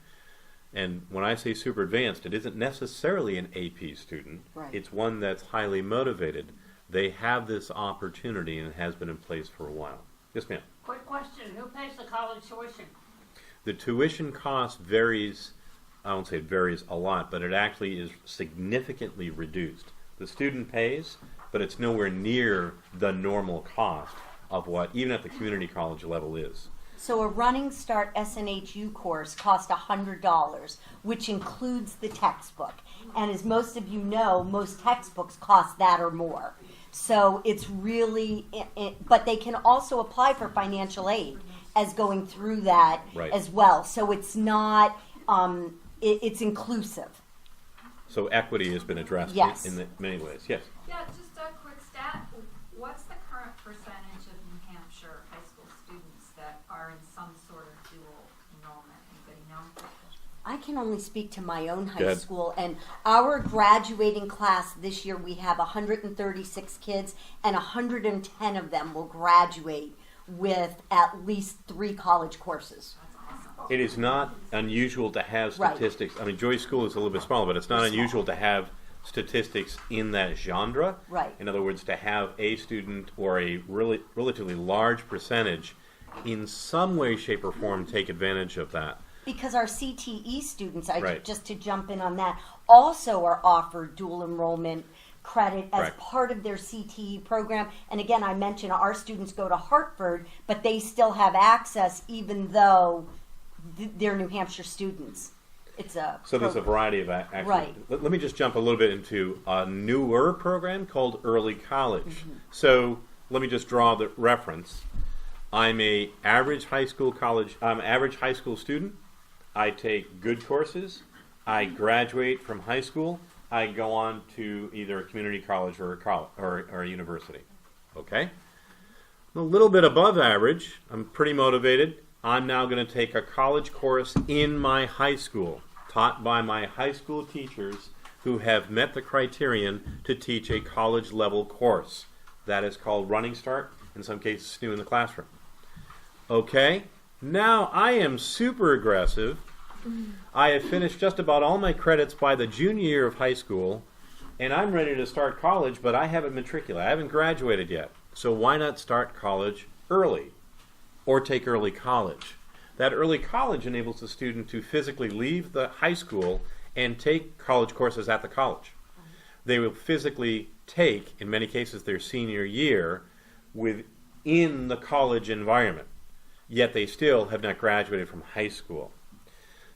and when I say super advanced, it isn't necessarily an AP student. It's one that's highly motivated. they have this opportunity, and it has been in place for a while. Yes, ma'am. Quick question, who pays the college tuition? The tuition cost varies, I won't say it varies a lot, but it actually is significantly reduced. The student pays, but it's nowhere near the normal cost of what, even at the community college level, is. So a Running Start SNHU course costs $100, which includes the textbook. And as most of you know, most textbooks cost that or more. So it's really, but they can also apply for financial aid as going through that Right. as well. So it's not, it's inclusive. So equity has been addressed Yes. in many ways. Yes. Yeah, just a quick stat. What's the current percentage of New Hampshire high school students that are in some sort of dual enrollment? Anybody know? I can only speak to my own Go high ahead. school, and our graduating class this year, we have 136 kids, and 110 of them will graduate with at least 3 college courses. It is not unusual to have Right. statistics. I mean, Joyce School is a little bit smaller, but it's not It's unusual small. to have statistics in that genre. Right. In other words, to have a student or a relatively large percentage in some way, shape, or form take advantage of that. Because our CTE students, Right. just to jump in on that, also are offered dual enrollment credit as Correct. part of their CTE program. And again, I mentioned our students go to Hartford, but they still have access even though they're New Hampshire students. It's a So there's a program. variety of actually. Right. Let me just jump a little bit into a newer program called Early College. So let me just draw the reference. I'm a average high school student. I take good courses. I graduate from high school. I go on to either a community college or a university. Okay? A little bit above average. I'm pretty motivated. I'm now going to take a college course in my high school, taught by my high school teachers who have met the criterion to teach a college level course. That is called Running Start, in some cases new in the classroom. Okay, now I am super aggressive. I have finished just about all my credits by the junior year of high school, and I'm ready to start college, but I haven't matriculated. I haven't graduated yet. So why not start college early? Or take early college. That early college enables the student to physically leave the high school and take college courses at the college. They will physically take, in many cases, their senior year within the college environment, yet they still have not graduated from high school.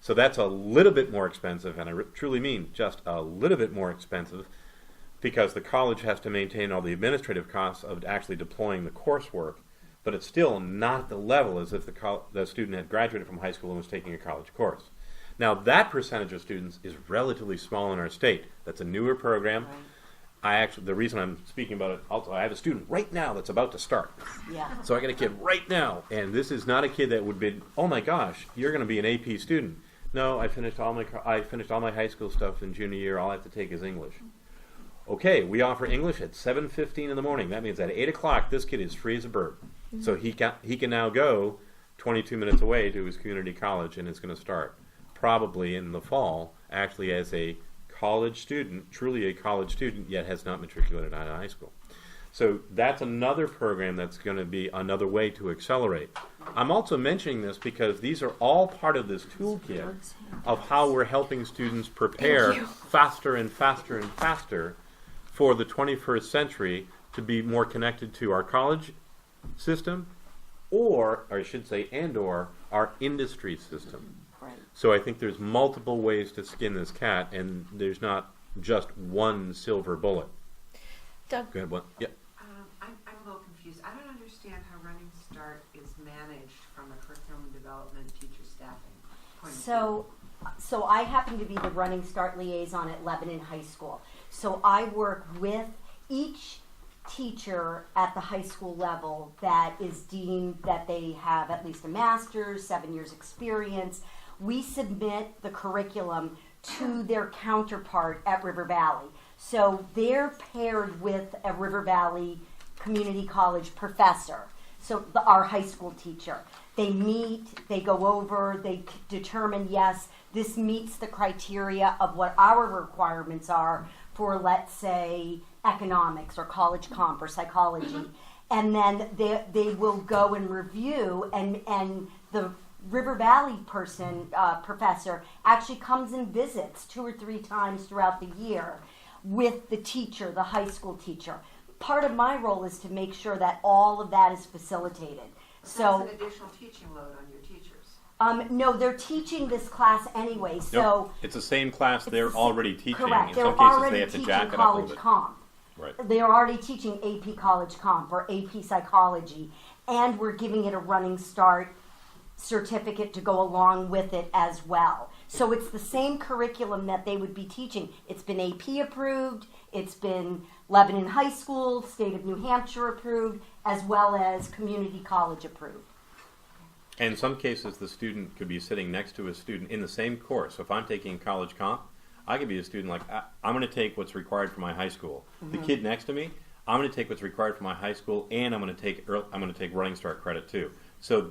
So that's a little bit more expensive, and I truly mean just a little bit more expensive, because the college has to maintain all the administrative costs of actually deploying the coursework. But it's still not at the level as if the student had graduated from high school and was taking a college course. Now, that percentage of students is relatively small in our state. That's a newer program. Right. The reason I'm speaking about it, also, I have a student right now that's about to start. Yeah. So I got a kid right now, and this is not a kid that would be, oh my gosh, you're going to be an AP student. No, I finished all my high school stuff in junior year. All I have to take is English. Okay, we offer English at 7:15 in the morning. That means at 8 o'clock, this kid is free as a bird. So he can now go 22 minutes away to his community college, and it's going to start probably in the fall, actually as a college student, truly a college student, yet has not matriculated out of high school. So that's another program that's going to be another way to accelerate. I'm also mentioning this because these are all part of this toolkit of how we're helping students prepare faster and faster and faster for the 21st century to be more connected to our college system, or I should say, or our industry system. Right. So I think there's multiple ways to skin this cat, and there's not just one silver bullet. Doug? Go ahead, what? Yeah. I'm a little confused. I don't understand how Running Start is managed from a curriculum development, teacher staffing point of view. So I happen to be the Running Start liaison at Lebanon High School. So I work with each teacher at the high school level that is deemed that they have at least a master's, 7 years experience. We submit the curriculum to their counterpart at River Valley. So they're paired with a River Valley Community College professor, so our high school teacher. They meet, they go over, they determine, yes, this meets the criteria of what our requirements are for, let's say, economics or college comp or psychology. And then they will go and review, and the River Valley professor actually comes and visits 2 or 3 times throughout the year with the teacher, the high school teacher. Part of my role is to make sure that all of that is facilitated. So that's an additional teaching load on your teachers. no, they're teaching this class anyway. So Nope. It's the same class they're already teaching. correct, In they're some cases, already they have to teaching jack it up a little college bit. comp. Right. They're already teaching AP College Comp or AP Psychology, and we're giving it a running start certificate to go along with it as well. So it's the same curriculum that they would be teaching. It's been AP approved, it's been Lebanon High School, State of New Hampshire approved, as well as Community College approved. And in some cases, the student could be sitting next to a student in the same course. So if I'm taking college comp, I could be a student like, I'm going to take what's required for my high school. The kid next to me, I'm going to take what's required for my high school, and I'm going to take Running Start credit too. So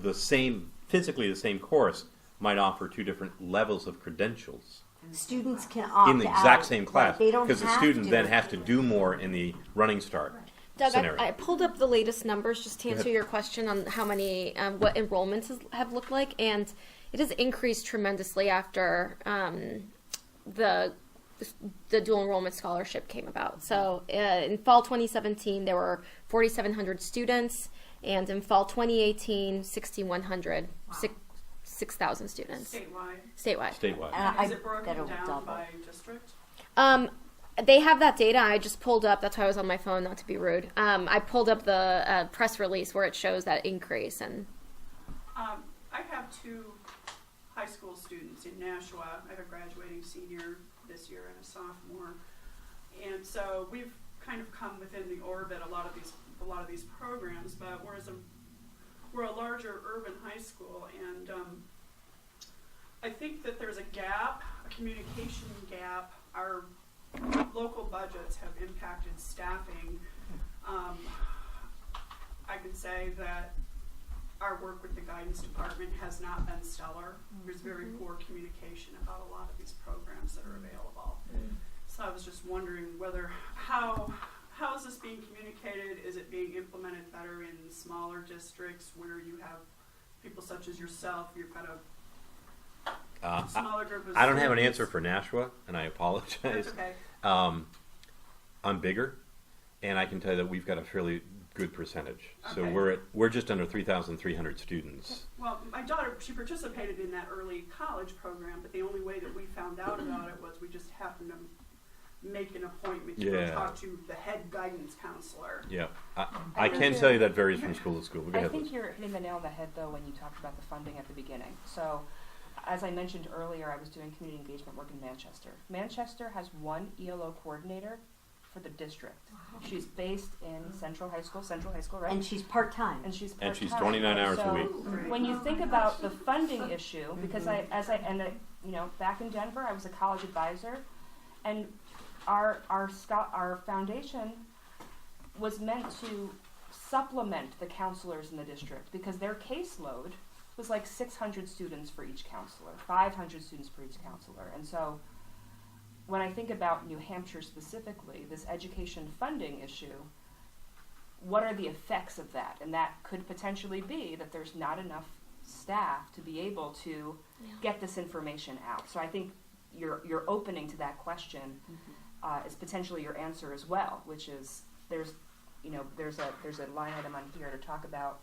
physically the same course might offer 2 different levels of credentials Students can opt out. in the exact same class, Right, they don't because the have student to. then has to do more in the Running Start Doug, scenario. I pulled up the latest numbers just to Go answer ahead. your question on how many, what enrollments have looked like, and it has increased tremendously after the dual enrollment scholarship came about. So in fall 2017, there were 4,700 students, and in fall 2018, 6,100, 6,000 students Statewide. statewide. I Is it broken bet it'll down double. by district? They have that data. I just pulled up. That's why I was on my phone, not to be rude. I pulled up the press release where it shows that increase. And I have 2 high school students in Nashua. I have a graduating senior this year and a sophomore, and so we've kind of come within the orbit a lot of these programs. But we're a larger urban high school, and I think that there's a gap, a communication gap. Our local budgets have impacted staffing. I can say that our work with the guidance department has not been stellar. There's very poor communication about a lot of these programs that are available. So I was just wondering how is this being communicated? Is it being implemented better in smaller districts where you have people such as yourself? You've got a smaller group of I don't have an students. answer for Nashua, and I apologize. That's okay. I'm bigger, and I can tell you that we've got a fairly good percentage. So Okay. we're just under 3,300 students. Well, my daughter, she participated in that early college program, but the only way that we found out about it was we just happened to make an appointment to go Yeah. talk to the head guidance counselor. Yeah, I can tell you that varies from school to school. Go I ahead, think Liz. you're hitting the nail on the head, though, when you talked about the funding at the beginning. So, as I mentioned earlier, I was doing community engagement work in Manchester. Manchester has 1 ELO coordinator for the district. She's based in Central High School, right? And she's part-time. And she's And she's part-time. 29 hours a So, week. when you think about the funding issue, because back in Denver, I was a college advisor, and our foundation was meant to supplement the counselors in the district, because their caseload was like 600 students for each counselor, 500 students for each counselor. And so when I think about New Hampshire specifically, this education funding issue, what are the effects of that? And that could potentially be that there's not enough staff to be able to get this information out. So I think your opening to that question is potentially your answer as well, which is there's a line item on here to talk about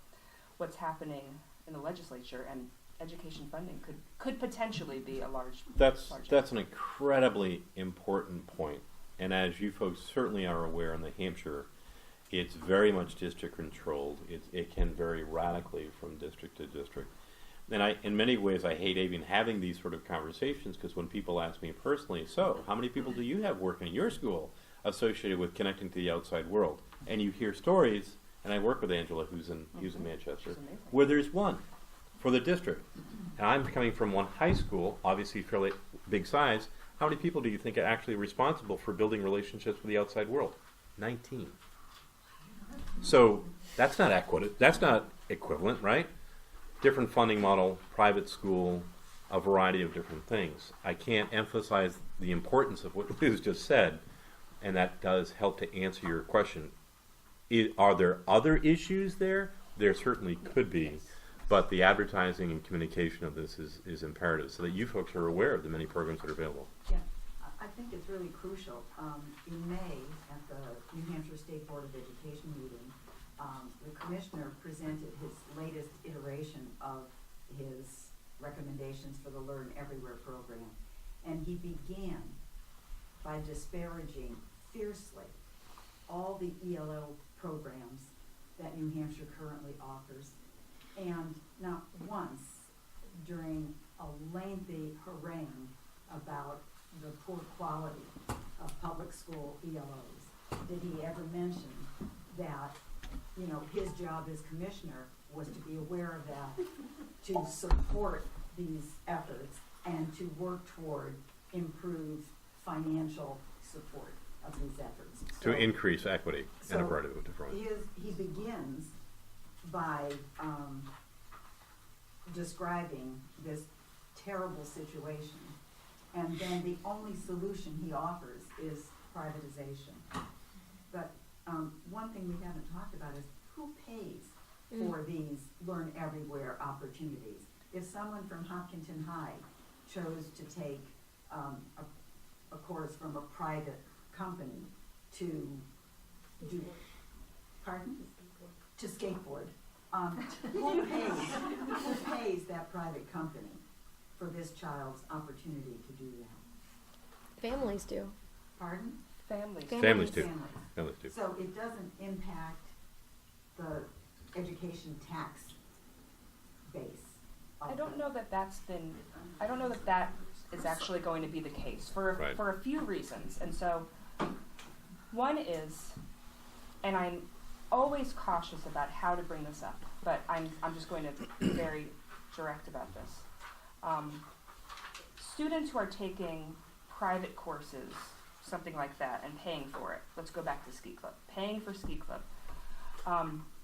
what's happening in the legislature, and education funding could potentially be a large. That's an incredibly important point. And as you folks certainly are aware, in New Hampshire, it's very much district controlled. It can vary radically from district to district. And in many ways, I hate even having these sort of conversations, because when people ask me personally, so how many people do you have working in your school associated with connecting to the outside world? And you hear stories, and I work with Angela, who's in Manchester, where there's 1 for the district. And I'm coming from 1 high school, obviously fairly big size. How many people do you think are actually responsible for building relationships with the outside world? 19. So that's not equivalent, right? Different funding model, private school, a variety of different things. I can't emphasize the importance of what Liz just said. and that does help to answer your question. Are there other issues there? There certainly could be, but the advertising and communication of this is imperative so that you folks are aware of the many programs that are available. Yeah, I think it's really crucial. In May, at the New Hampshire State Board of Education meeting, the commissioner presented his latest iteration of his recommendations for the Learn Everywhere program. And he began by disparaging fiercely all the ELL programs that New Hampshire currently offers. And not once during a lengthy harangue about the poor quality of public school ELOs did he ever mention that, you know, his job as commissioner was to be aware of that, to support these efforts, and to work toward improved financial support of these efforts. To increase equity and a variety of different ways. He begins by describing this terrible situation, and then the only solution he offers is privatization. But one thing we haven't talked about is who pays for these Learn Everywhere opportunities. If someone from Hopkinton High chose to take a course from a private company to do, pardon? To skateboard. Who pays that private company for this child's opportunity to do that? Families do. Pardon? Families. Families do. Families do. So it doesn't impact the education tax base. I don't know that that's been, I don't know that that is actually going to be the case for a few reasons. And so one is, and I'm always cautious about how to bring this up, but I'm just going to be very direct about this. Students who are taking private courses, something like that, and paying for it, let's go back to Ski Club, paying for Ski Club,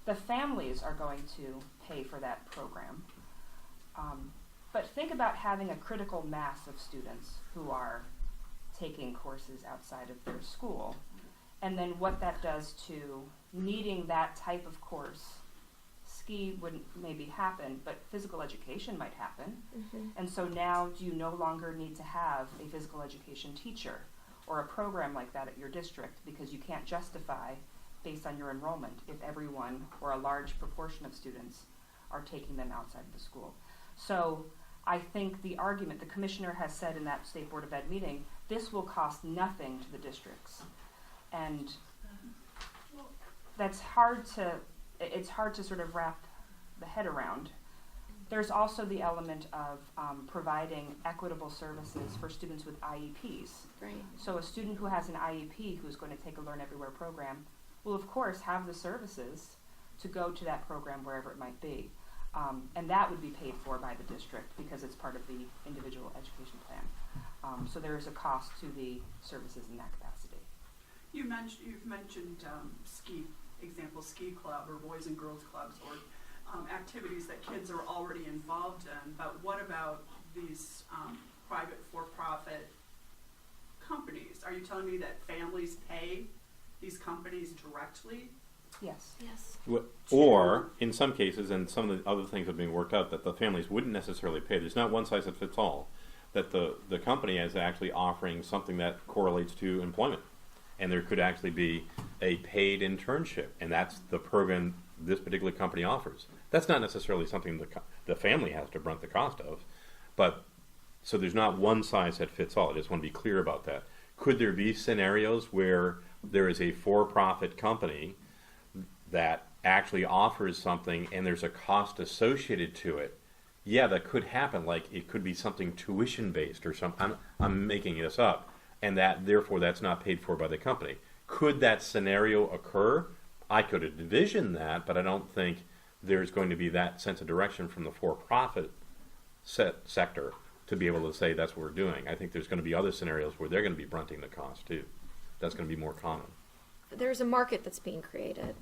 the families are going to pay for that program. But think about having a critical mass of students who are taking courses outside of their school, and then what that does to needing that type of course. Ski wouldn't maybe happen, but physical education might happen. And so now do you no longer need to have a physical education teacher or a program like that at your district, because you can't justify, based on your enrollment, if everyone or a large proportion of students are taking them outside of the school. So I think the argument the commissioner has said in that State Board of Ed meeting, this will cost nothing to the districts. And that's it's hard to sort of wrap the head around. There's also the element of providing equitable services for students with IEPs. Right. So a student who has an IEP who's going to take a Learn Everywhere program will of course have the services to go to that program wherever it might be. And that would be paid for by the district because it's part of the individual education plan. So there is a cost to the services in that capacity. You've mentioned ski club or boys and girls clubs or activities that kids are already involved in, but what about these private for-profit companies? Are you telling me that families pay these companies directly? Yes. Yes. Or, in some cases, and some of the other things are being worked out, that the families wouldn't necessarily pay. There's not one size that fits all. That the company is actually offering something that correlates to employment. And there could actually be a paid internship, and that's the program this particular company offers. That's not necessarily something the family has to brunt the cost of. But, so there's not one size that fits all. I just want to be clear about that. Could there be scenarios where there is a for-profit company that actually offers something and there's a cost associated to it? Yeah, that could happen. Like it could be something tuition-based or something. I'm making this up. And that, therefore, that's not paid for by the company. Could that scenario occur? I could envision that, but I don't think there's going to be that sense of direction from the for-profit sector to be able to say that's what we're doing. I think there's going to be other scenarios where they're going to be brunting the cost, too. That's going to be more common. There's a market that's being created.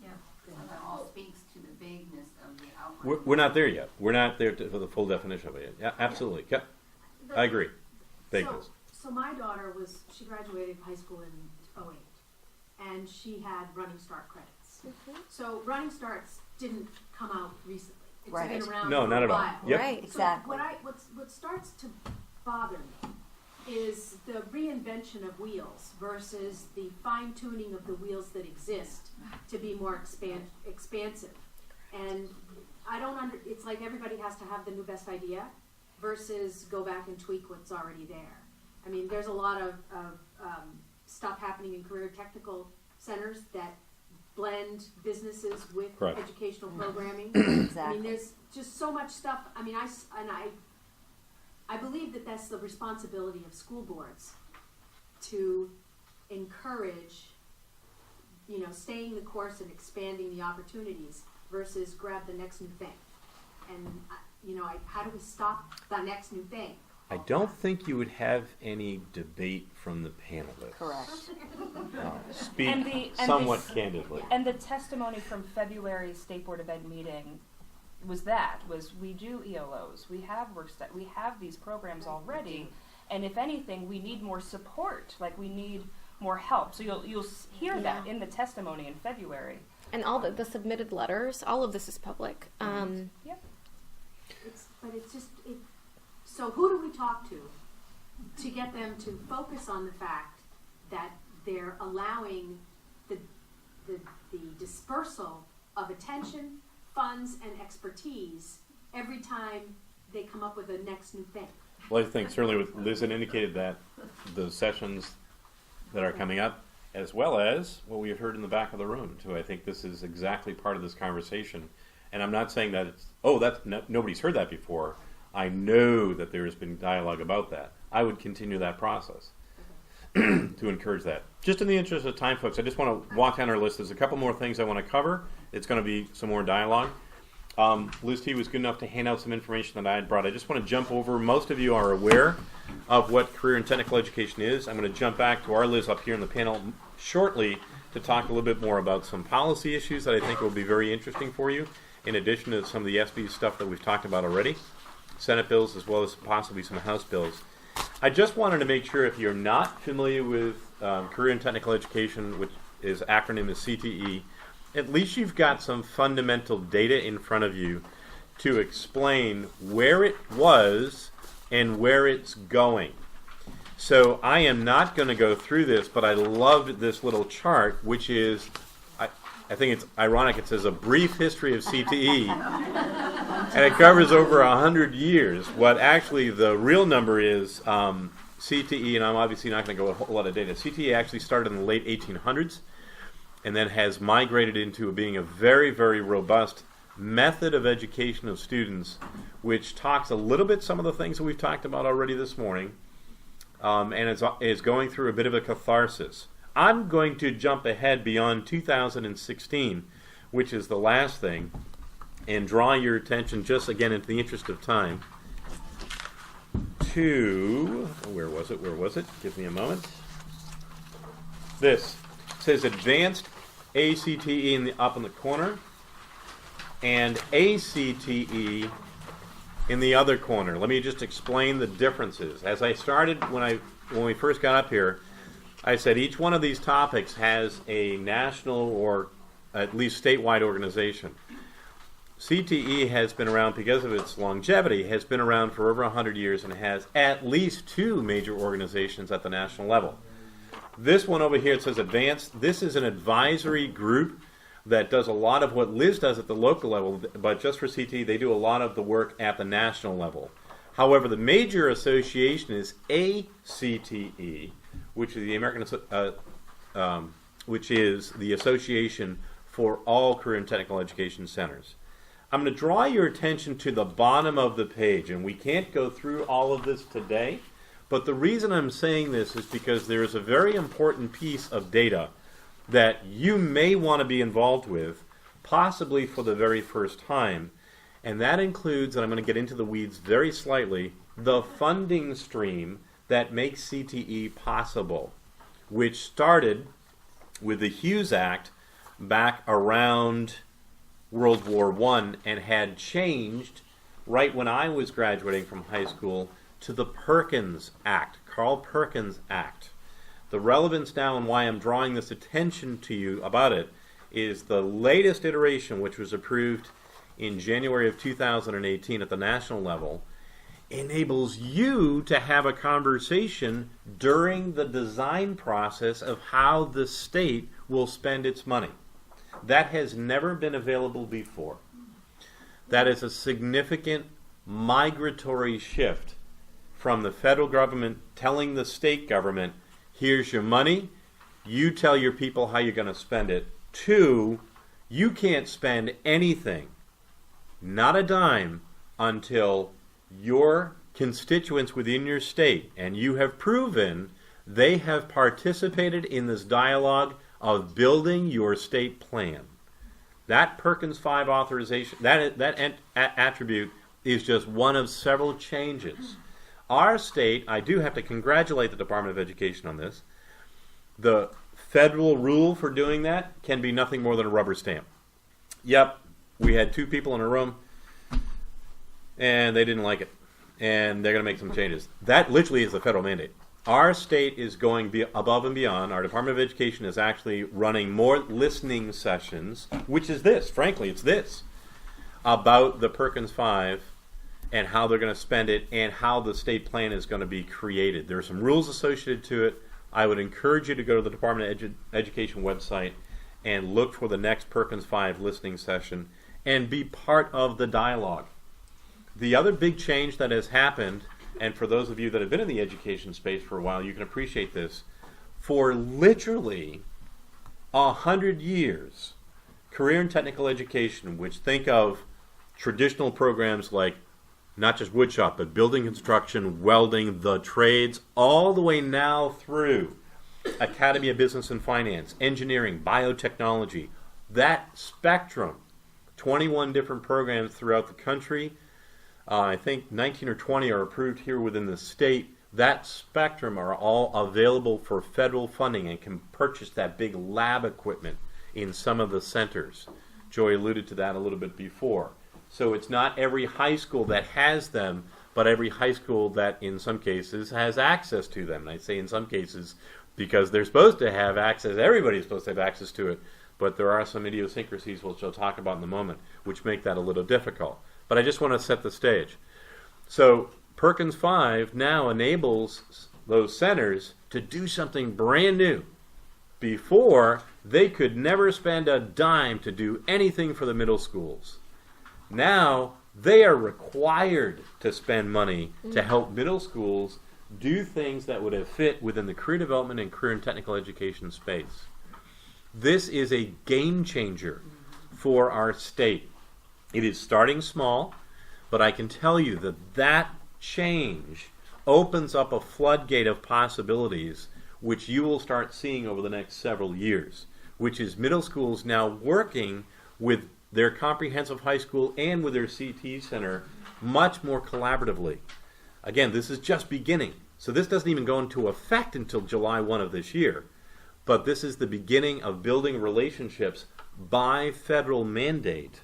Yeah, so that all speaks to the vagueness of the outline. We're not there yet. We're not there for the full definition of it yet. Yeah, absolutely. Yeah. I agree. Vagueness. So my daughter she graduated high school in 08, and she had Running Start credits. So Running Starts didn't come out recently. It's Right. been around No, for not a at all. while. Yep. Right. Exactly. So what starts to bother me is the reinvention of wheels versus the fine-tuning of the wheels that exist to be more expansive. And I don't it's like everybody has to have the new best idea versus go back and tweak what's already there. I mean, there's a lot of stuff happening in career technical centers that blend businesses with Correct. educational programming. Exactly. I mean, there's just so much stuff. I mean, I believe that that's the responsibility of school boards to encourage, staying the course and expanding the opportunities versus grab the next new thing. And, how do we stop the next new thing? I don't think you would have any debate from the panelists. Correct. Speak And the- and somewhat this- candidly. And the testimony from February's State Board of Ed meeting was we do ELOs, we have we have these programs already, and if anything, we need more support, like we need more help. So you'll hear that in the testimony in February. And all the submitted letters, all of this is public. Yep. So who do we talk to get them to focus on the fact that they're allowing the dispersal of attention, funds, and expertise every time they come up with a next new thing? Well, I think certainly with Liz had indicated that the sessions that are coming up, as well as what we have heard in the back of the room, too. I think this is exactly part of this conversation. And I'm not saying that nobody's heard that before. I know that there has been dialogue about that. I would continue that process to encourage that. Just in the interest of time, folks, I just want to walk down our list. There's a couple more things I want to cover. It's going to be some more dialogue. Liz T was good enough to hand out some information that I had brought. I just want to jump over. Most of you are aware of what career and technical education is. I'm going to jump back to our Liz up here in the panel shortly to talk a little bit more about some policy issues that I think will be very interesting for you, in addition to some of the SB stuff that we've talked about already, Senate bills as well as possibly some House bills. I just wanted to make sure if you're not familiar with career and technical education, which is acronym is CTE, at least you've got some fundamental data in front of you to explain where it was and where it's going. So I am not going to go through this, but I loved this little chart, which is, I think it's ironic, it says a brief history of CTE, and it covers over 100 years. What actually the real number is, CTE, and I'm obviously not going to go with a whole lot of data, CTE actually started in the late 1800s, and then has migrated into being a very, very robust method of education of students, which talks a little bit some of the things that we've talked about already this morning, and is going through a bit of a catharsis. I'm going to jump ahead beyond 2016, which is the last thing, and draw your attention, just again in the interest of time, to, where was it? Give me a moment. This says Advanced ACTE up in the corner, and ACTE in the other corner. Let me just explain the differences. As I started, when we first got up here, I said each one of these topics has a national or at least statewide organization. CTE has been around because of its longevity, has been around for over 100 years and has at least 2 major organizations at the national level. This one over here, it says Advanced. This is an advisory group that does a lot of what Liz does at the local level, but just for CTE, they do a lot of the work at the national level. However, the major association is ACTE, which is which is the Association for All Career and Technical Education Centers. I'm going to draw your attention to the bottom of the page, and we can't go through all of this today, but the reason I'm saying this is because there is a very important piece of data that you may want to be involved with, possibly for the very first time, and that includes, and I'm going to get into the weeds very slightly, the funding stream that makes CTE possible, which started with the Hughes Act back around World War I and had changed right when I was graduating from high school to the Perkins Act, Carl Perkins Act. The relevance now and why I'm drawing this attention to you about it is the latest iteration, which was approved in January of 2018 at the national level, enables you to have a conversation during the design process of how the state will spend its money. That has never been available before. That is a significant migratory shift from the federal government telling the state government, here's your money, you tell your people how you're going to spend it, to you can't spend anything, not a dime, until your constituents within your state, and you have proven they have participated in this dialogue of building your state plan. That Perkins 5 authorization, that attribute is just one of several changes. Our state, I do have to congratulate the Department of Education on this. The federal rule for doing that can be nothing more than a rubber stamp. Yep, we had 2 people in a room, and they didn't like it, and they're going to make some changes. That literally is the federal mandate. Our state is going above and beyond. Our Department of Education is actually running more listening sessions, which is this, frankly, it's this, about the Perkins 5 and how they're going to spend it and how the state plan is going to be created. There are some rules associated to it. I would encourage you to go to the Department of Education website and look for the next Perkins 5 listening session and be part of the dialogue. The other big change that has happened, and for those of you that have been in the education space for a while, you can appreciate this, for literally 100 years, career and technical education, which think of traditional programs like not just woodshop, but building construction, welding, the trades, all the way now through Academy of Business and Finance, engineering, biotechnology, that spectrum, 21 different programs throughout the country. I think 19 or 20 are approved here within the state. That spectrum are all available for federal funding and can purchase that big lab equipment in some of the centers. Joy alluded to that a little bit before. So it's not every high school that has them, but every high school that in some cases has access to them. And I say in some cases because they're supposed to have access, everybody's supposed to have access to it, but there are some idiosyncrasies which I'll talk about in a moment which make that a little difficult. But I just want to set the stage. So Perkins 5 now enables those centers to do something brand new. Before, they could never spend a dime to do anything for the middle schools. Now, they are required to spend money to help middle schools do things that would have fit within the career development and career and technical education space. This is a game changer for our state. It is starting small, but I can tell you that that change opens up a floodgate of possibilities which you will start seeing over the next several years, which is middle schools now working with their comprehensive high school and with their CT center much more collaboratively. Again, this is just beginning. So this doesn't even go into effect until July 1 of this year. But this is the beginning of building relationships by federal mandate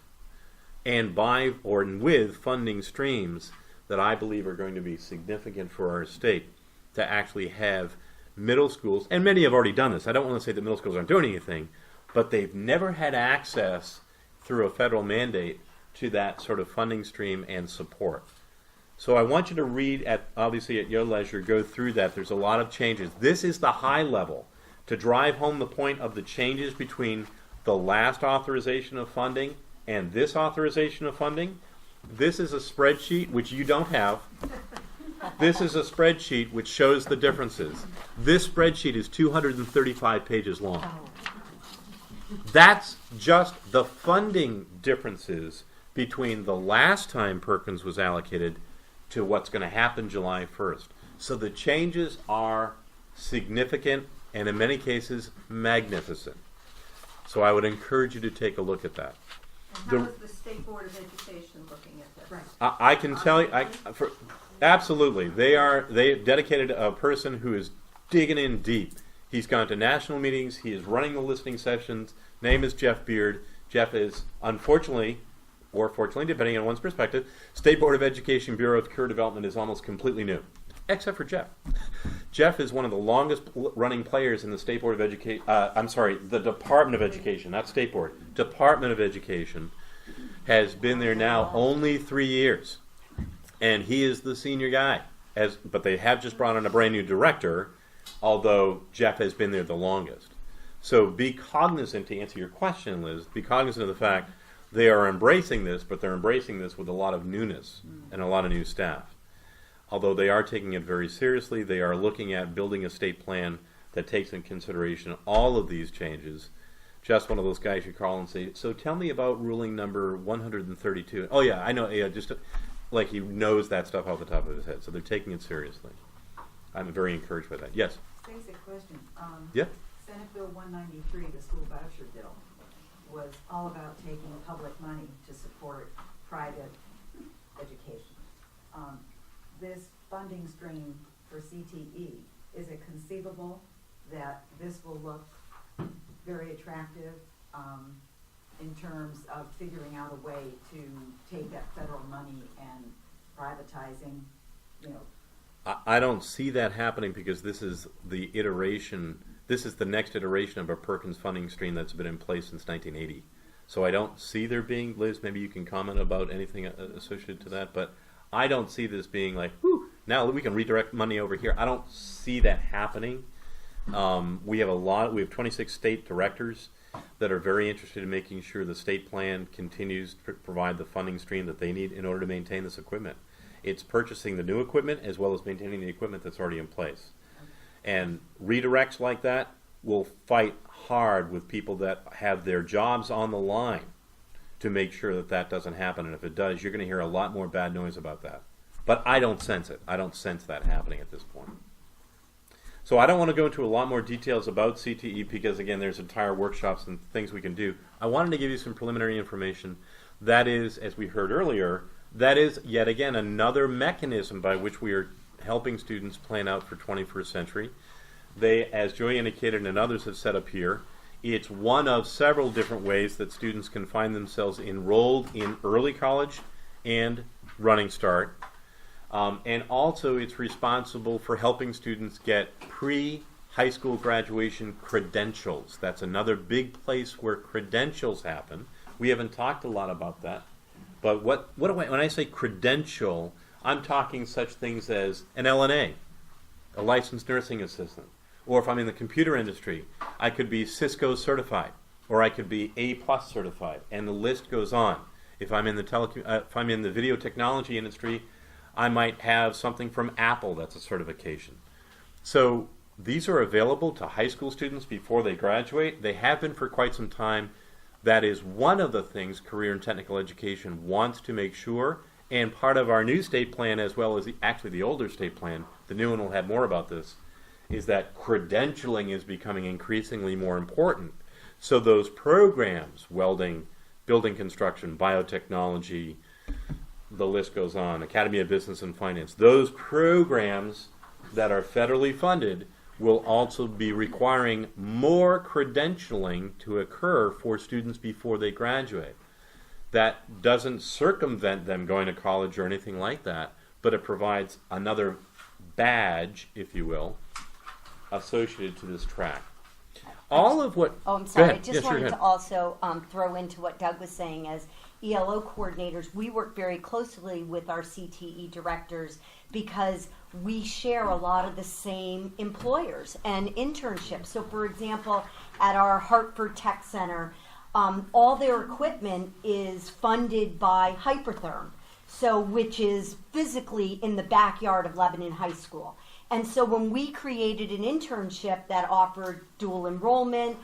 and by or with funding streams that I believe are going to be significant for our state to actually have middle schools, and many have already done this. I don't want to say that middle schools aren't doing anything, but they've never had access through a federal mandate to that sort of funding stream and support. So I want you to read, obviously at your leisure, go through that. There's a lot of changes. This is the high level to drive home the point of the changes between the last authorization of funding and this authorization of funding. This is a spreadsheet which you don't have. This is a spreadsheet which shows the differences. This spreadsheet is 235 pages long. That's just the funding differences between the last time Perkins was allocated to what's going to happen July 1st. So the changes are significant and in many cases magnificent. So I would encourage you to take a look at that. And how is the State Board of Education looking at this? Right. I can tell you, absolutely. They dedicated a person who is digging in deep. He's gone to national meetings. He is running the listening sessions. Name is Jeff Beard. Jeff is, unfortunately, or fortunately, depending on one's perspective, State Board of Education Bureau of Career Development is almost completely new, except for Jeff. Jeff is one of the longest running players in the State Board of Education. The Department of Education, not State Board. Department of Education has been there now only 3 years, and he is the senior guy. But they have just brought in a brand new director, although Jeff has been there the longest. So be cognizant, to answer your question, Liz, be cognizant of the fact they are embracing this, but they're embracing this with a lot of newness and a lot of new staff. Although they are taking it very seriously, they are looking at building a state plan that takes into consideration all of these changes. Just one of those guys you call and say, so tell me about ruling number 132. Oh yeah, I know, yeah, just like he knows that stuff off the top of his head. So they're taking it seriously. I'm very encouraged by that. Yes? Basic question. Yeah? Senate Bill 193, the school voucher bill, was all about taking public money to support private education. This funding stream for CTE, is it conceivable that this will look very attractive in terms of figuring out a way to take that federal money and privatizing, I don't see that happening because this is the next iteration of a Perkins funding stream that's been in place since 1980. So I don't see there being, Liz, maybe you can comment about anything associated to that, but I don't see this being like, whew, now we can redirect money over here. I don't see that happening. We have 26 state directors that are very interested in making sure the state plan continues to provide the funding stream that they need in order to maintain this equipment. It's purchasing the new equipment as well as maintaining the equipment that's already in place. And redirects like that will fight hard with people that have their jobs on the line to make sure that that doesn't happen. And if it does, you're going to hear a lot more bad noise about that. But I don't sense it. I don't sense that happening at this point. So I don't want to go into a lot more details about CTE because, again, there's entire workshops and things we can do. I wanted to give you some preliminary information. That is, as we heard earlier, that is, yet again, another mechanism by which we are helping students plan out for 21st century. They, as Joy indicated and others have set up here, it's one of several different ways that students can find themselves enrolled in early college and Running Start. And also it's responsible for helping students get pre-high school graduation credentials. That's another big place where credentials happen. We haven't talked a lot about that. But when I say credential, I'm talking such things as an LNA, a licensed nursing assistant. Or if I'm in the computer industry, I could be Cisco certified, or I could be A+ certified, and the list goes on. If I'm in the video technology industry, I might have something from Apple that's a certification. So these are available to high school students before they graduate. They have been for quite some time. That is one of the things Career and Technical Education wants to make sure, and part of our new state plan, as well as the older state plan, the new one will have more about this, is that credentialing is becoming increasingly more important. So those programs, welding, building construction, biotechnology, the list goes on, Academy of Business and Finance, those programs that are federally funded will also be requiring more credentialing to occur for students before they graduate. That doesn't circumvent them going to college or anything like that, but it provides another badge, if you will, associated to this track. All of what... Oh, I'm sorry. I just wanted to also throw into what Doug was saying as ELO coordinators. We work very closely with our CTE directors because we share a lot of the same employers and internships. So, for example, at our Hartford Tech Center, all their equipment is funded by Hypertherm, which is physically in the backyard of Lebanon High School. And so when we created an internship that offered dual enrollment,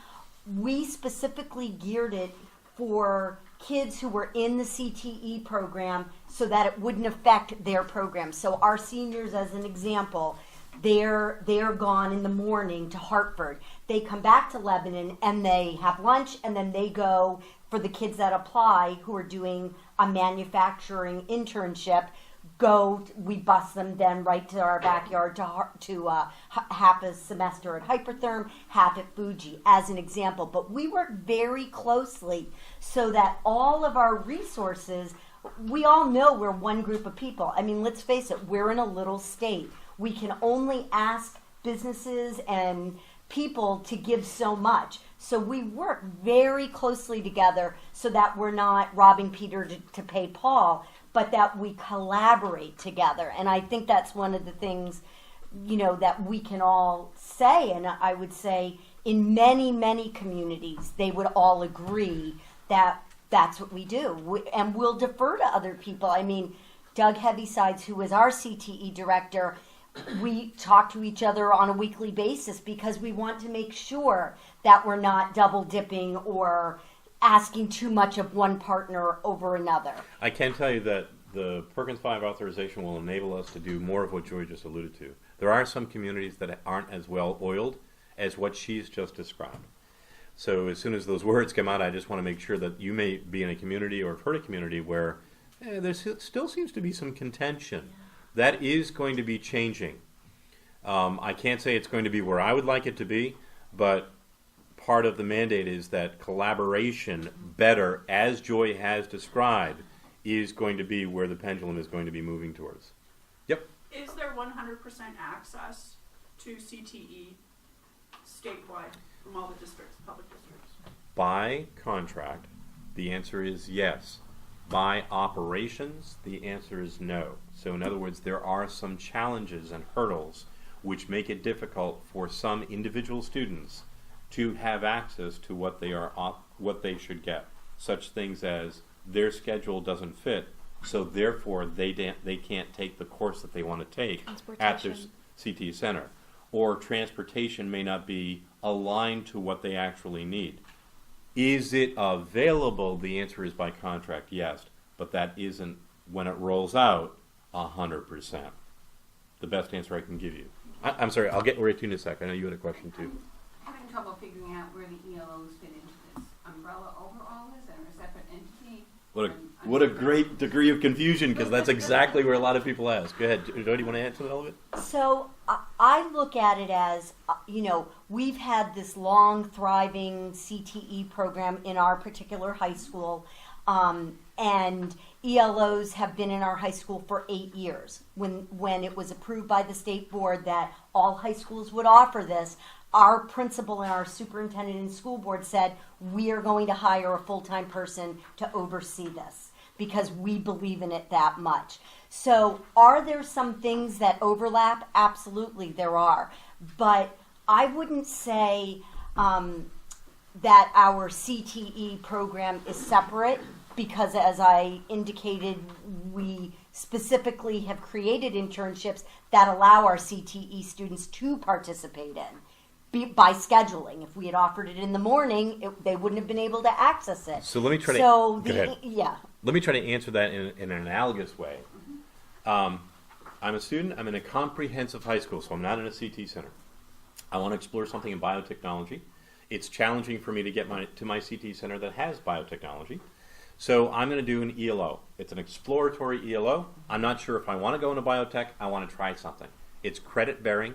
we specifically geared it for kids who were in the CTE program so that it wouldn't affect their program. So our seniors, as an example, they're gone in the morning to Hartford. They come back to Lebanon and they have lunch, and then they go for the kids that apply who are doing a manufacturing internship. We bus them then right to our backyard to half a semester at Hypertherm, half at Fuji, as an example. But we work very closely so that all of our resources, we all know we're one group of people. I mean, let's face it, we're in a little state. We can only ask businesses and people to give so much. So we work very closely together so that we're not robbing Peter to pay Paul, but that we collaborate together. And I think that's one of the things, you know, that we can all say. And I would say in many, many communities, they would all agree that that's what we do. And we'll defer to other people. I mean, Doug Heavysides, who is our CTE director, we talk to each other on a weekly basis because we want to make sure that we're not double dipping or asking too much of one partner over another. I can tell you that the Perkins 5 authorization will enable us to do more of what Joy just alluded to. There are some communities that aren't as well oiled as what she's just described. So as soon as those words come out, I just want to make sure that you may be in a community or have heard a community where there still seems to be some contention. That is going to be changing. I can't say it's going to be where I would like it to be, but part of the mandate is that collaboration better, as Joy has described, is going to be where the pendulum is going to be moving towards. Yep. Is there 100% access to CTE statewide from all the districts, public districts? By contract, the answer is yes. By operations, the answer is no. So in other words, there are some challenges and hurdles which make it difficult for some individual students to have access to what they should get. Such things as their schedule doesn't fit, so therefore they can't take the course that they want to take at their CT center. Or transportation may not be aligned to what they actually need. Is it available? The answer is by contract, yes. But that isn't, when it rolls out, 100%. The best answer I can give you. I'm sorry, I'll get right to you in a second. I know you had a question too. I'm having trouble figuring out where the ELOs fit into this umbrella over all this and a separate entity. What a great degree of confusion, because that's exactly where a lot of people ask. Go ahead, Joy, do you want to answer all of it? So I look at it as, you know, we've had this long, thriving CTE program in our particular high school, and ELOs have been in our high school for 8 years. When it was approved by the state board that all high schools would offer this, our principal and our superintendent and school board said, we are going to hire a full-time person to oversee this because we believe in it that much. So are there some things that overlap? Absolutely, there are. But I wouldn't say that our CTE program is separate because, as I indicated, we specifically have created internships that allow our CTE students to participate in. By scheduling. If we had offered it in the morning, they wouldn't have been able to access it. So let me try to go ahead. Yeah. Let me try to answer that in an analogous way. I'm a student. I'm in a comprehensive high school, so I'm not in a CT center. I want to explore something in biotechnology. It's challenging for me to get to my CT center that has biotechnology. So I'm going to do an ELO. It's an exploratory ELO. I'm not sure if I want to go into biotech. I want to try something. It's credit bearing,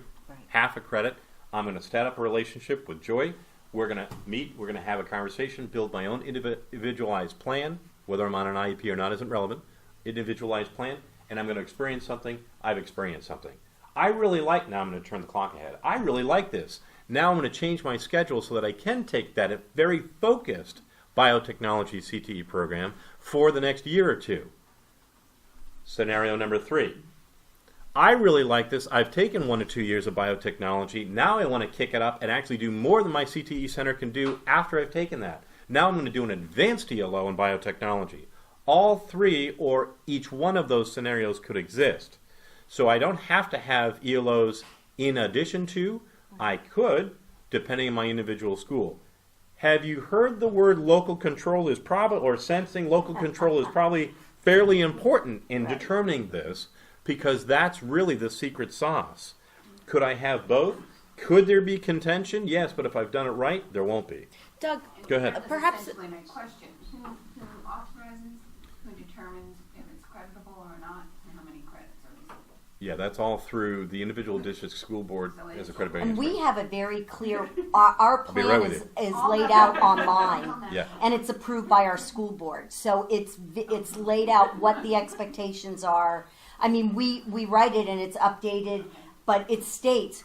half a credit. I'm going to set up a relationship with Joy. We're going to meet. We're going to have a conversation, build my own individualized plan. Whether I'm on an IEP or not isn't relevant. Individualized plan. And I'm going to experience something. I've experienced something. I really like, now I'm going to turn the clock ahead. I really like this. Now I'm going to change my schedule so that I can take that very focused biotechnology CTE program for the next year or two. Scenario number 3. I really like this. I've taken 1 to 2 years of biotechnology. Now I want to kick it up and actually do more than my CTE center can do after I've taken that. Now I'm going to do an advanced ELO in biotechnology. All 3 or each one of those scenarios could exist. So I don't have to have ELOs in addition to. I could, depending on my individual school. Have you heard the word local control is probably, or sensing local control is probably fairly important in determining this, because that's really the secret sauce. Could I have both? Could there be contention? Yes, but if I've done it right, there won't be. Doug, go ahead. Perhaps my question: who authorizes, who determines if it's creditable or not, and how many credits are they? Yeah, that's all through the individual district school board as a credit bearing. And we have a very clear. Our plan is laid out online, and it's approved by our school board. So it's laid out what the expectations are. I mean, we write it and it's updated, but it states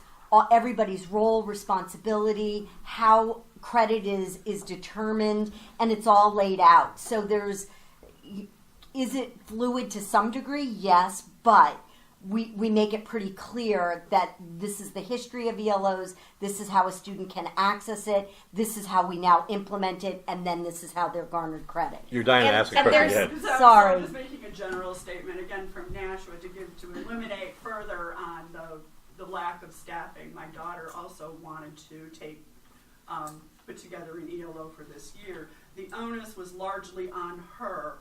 everybody's role, responsibility, how credit is determined, and it's all laid out. So is it fluid to some degree? Yes, but we make it pretty clear that this is the history of ELOs, this is how a student can access it, this is how we now implement it, and then this is how they're garnered credit. You're dying to ask a question. So Sorry. I'm just making a general statement again from Nashua to eliminate further on the lack of staffing. My daughter also wanted to put together an ELO for this year. The onus was largely on her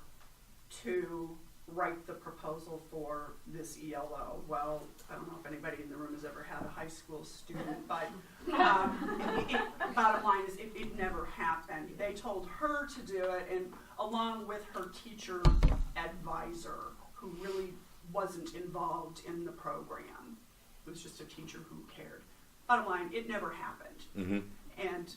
to write the proposal for this ELO. Well, I don't know if anybody in the room has ever had a high school student, but bottom line is it never happened. They told her to do it, and along with her teacher advisor, who really wasn't involved in the program. It was just a teacher who cared. Bottom line, it never happened. Mm-hmm. And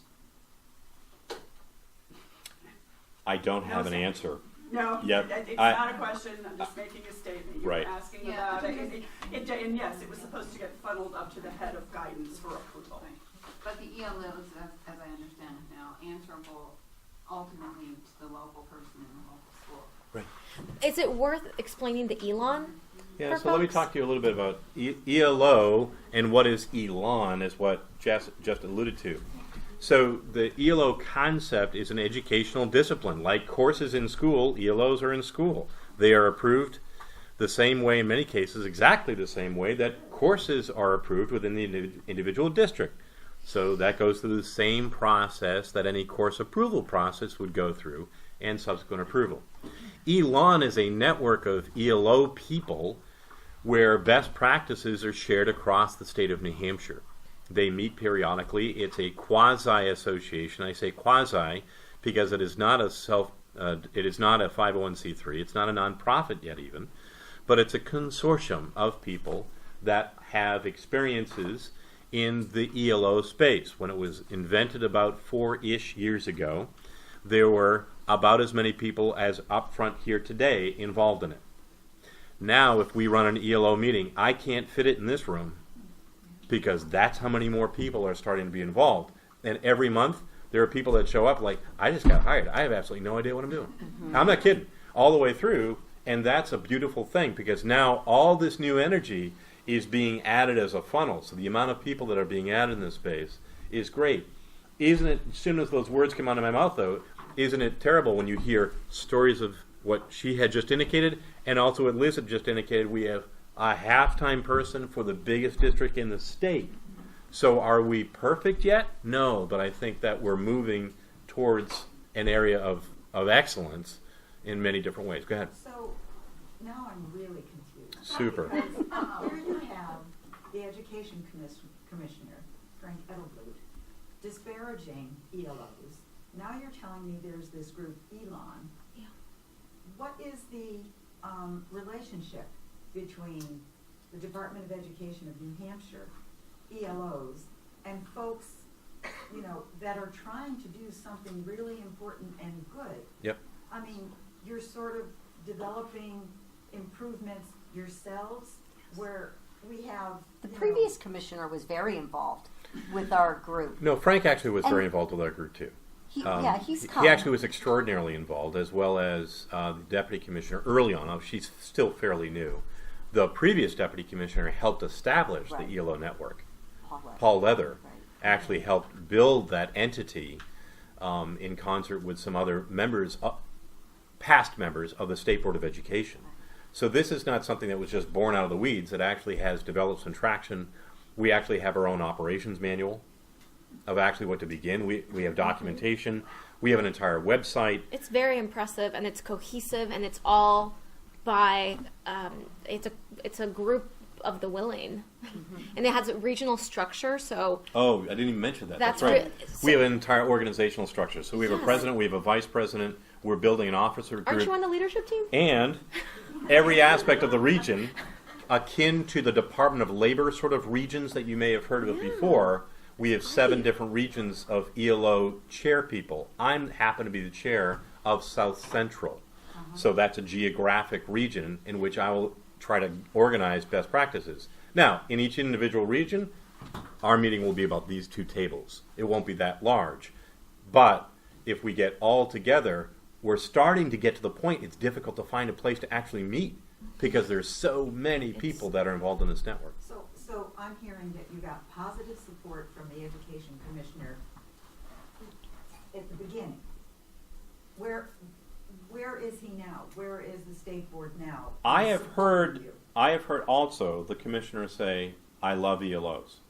I don't have an answer. no, Yep. it's not a question. I'm just making a statement. You're Right. asking about it. And yes, it was supposed to get funneled up to the head of guidance for approval. But the ELOs, as I understand it now, answerable ultimately to the local person in the local school. Right. Is it worth explaining the ELON? Yeah, for so let me folks? talk to you a little bit about ELO and what is ELON, is what Jess just alluded to. So the ELO concept is an educational discipline. Like courses in school, ELOs are in school. They are approved the same way, in many cases, exactly the same way that courses are approved within the individual district. So that goes through the same process that any course approval process would go through, and subsequent approval. ELON is a network of ELO people where best practices are shared across the state of New Hampshire. They meet periodically. It's a quasi-association. I say quasi because it is not a it is not a 501c3. It's not a nonprofit yet even, but it's a consortium of people that have experiences in the ELO space. When it was invented about 4-ish years ago, there were about as many people as up front here today involved in it. Now, if we run an ELO meeting, I can't fit it in this room because that's how many more people are starting to be involved. And every month, there are people that show up like, I just got hired. I have absolutely no idea what I'm doing. Mm-hmm. I'm not kidding. All the way through, and that's a beautiful thing because now all this new energy is being added as a funnel. So the amount of people that are being added in this space is great. Isn't it, as soon as those words come out of my mouth though, isn't it terrible when you hear stories of what she had just indicated and also what Liz had just indicated? We have a half-time person for the biggest district in the state. So are we perfect yet? No, but I think that we're moving towards an area of excellence in many different ways. Go ahead. So now I'm really confused. Super. Because here you have the Education Commissioner, Frank Edelblut, disparaging ELOs. Now you're telling me there's this group, ELON. Yeah. What is the relationship between the Department of Education of New Hampshire, ELOs, and folks, you know, that are trying to do something really important and good? Yep. I mean, you're sort of developing improvements yourselves where we have... The previous commissioner was very involved with our group. No, Frank actually was very involved with our group too. He's come. He actually was extraordinarily involved, as well as the deputy commissioner early on. She's still fairly new. The previous deputy commissioner helped establish the ELO network. Paul Leather actually helped build that entity in concert with some other members, past members of the State Board of Education. So this is not something that was just born out of the weeds. It actually has developed some traction. We actually have our own operations manual of actually what to begin. We have documentation. We have an entire website. It's very impressive, and it's cohesive, and it's all by it's a group of the willing, and it has a regional structure. So oh, I didn't even mention that. That's right. so we have an entire organizational structure. So we have a president, we have a vice president. We're building an officer group. Aren't you on the leadership team? And every aspect of the region, akin to the Department of Labor sort of regions that you may have heard of before. We have 7 different regions of ELO chair people. I happen to be the chair of South Central. So that's a geographic region in which I will try to organize best practices. Now, in each individual region, our meeting will be about these 2 tables. It won't be that large. But if we get all together, we're starting to get to the point it's difficult to find a place to actually meet because there's so many people that are involved in this network. So I'm hearing that you got positive support from the education commissioner at the beginning. Where is he now? Where is the state board now? I have heard also the commissioner say, "I love ELOs."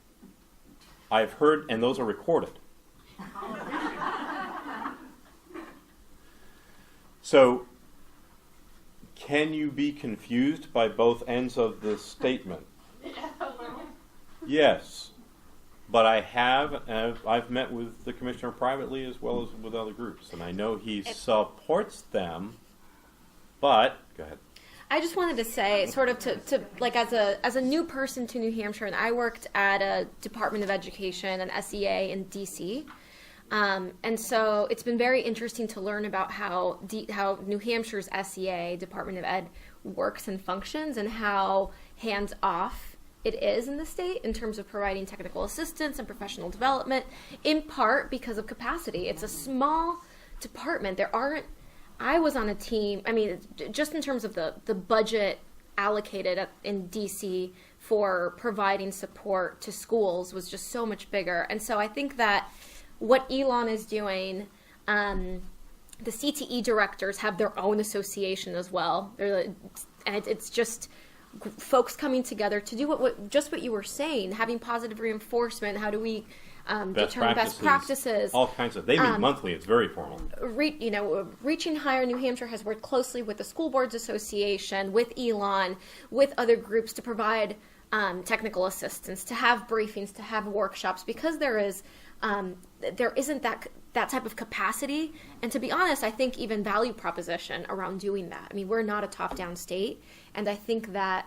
I've heard, and those are recorded. So, can you be confused by both ends of the statement? Yes, but I've met with the commissioner privately as well as with other groups, and I know he supports them. But go ahead. I just wanted to say, sort of to like as a new person to New Hampshire, and I worked at a Department of Education, an SEA in DC, and so it's been very interesting to learn about how New Hampshire's SEA, Department of Ed, works and functions, and how hands off it is in the state in terms of providing technical assistance and professional development, in part because of capacity. It's a small department. I was on a team, I mean, just in terms of the budget allocated in DC for providing support to schools was just so much bigger. And so I think that what Elon is doing, the CTE directors have their own association as well. And it's just folks coming together to do what you were saying, having positive reinforcement. How do we determine best practices? All kinds of. They meet monthly. It's very formal. Reaching Higher New Hampshire has worked closely with the School Boards Association, with Elon, with other groups to provide technical assistance, to have briefings, to have workshops, because there isn't that type of capacity, and to be honest, I think even value proposition around doing that. I mean, we're not a top-down state, and I think that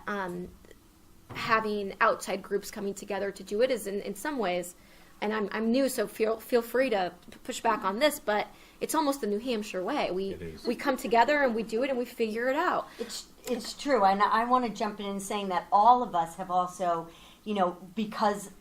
having outside groups coming together to do it is in some ways, and I'm new, so feel free to push back on this, but it's almost the New Hampshire way. We come together and we do it and we figure it out. It's true, and I want to jump in and saying that all of us have also, because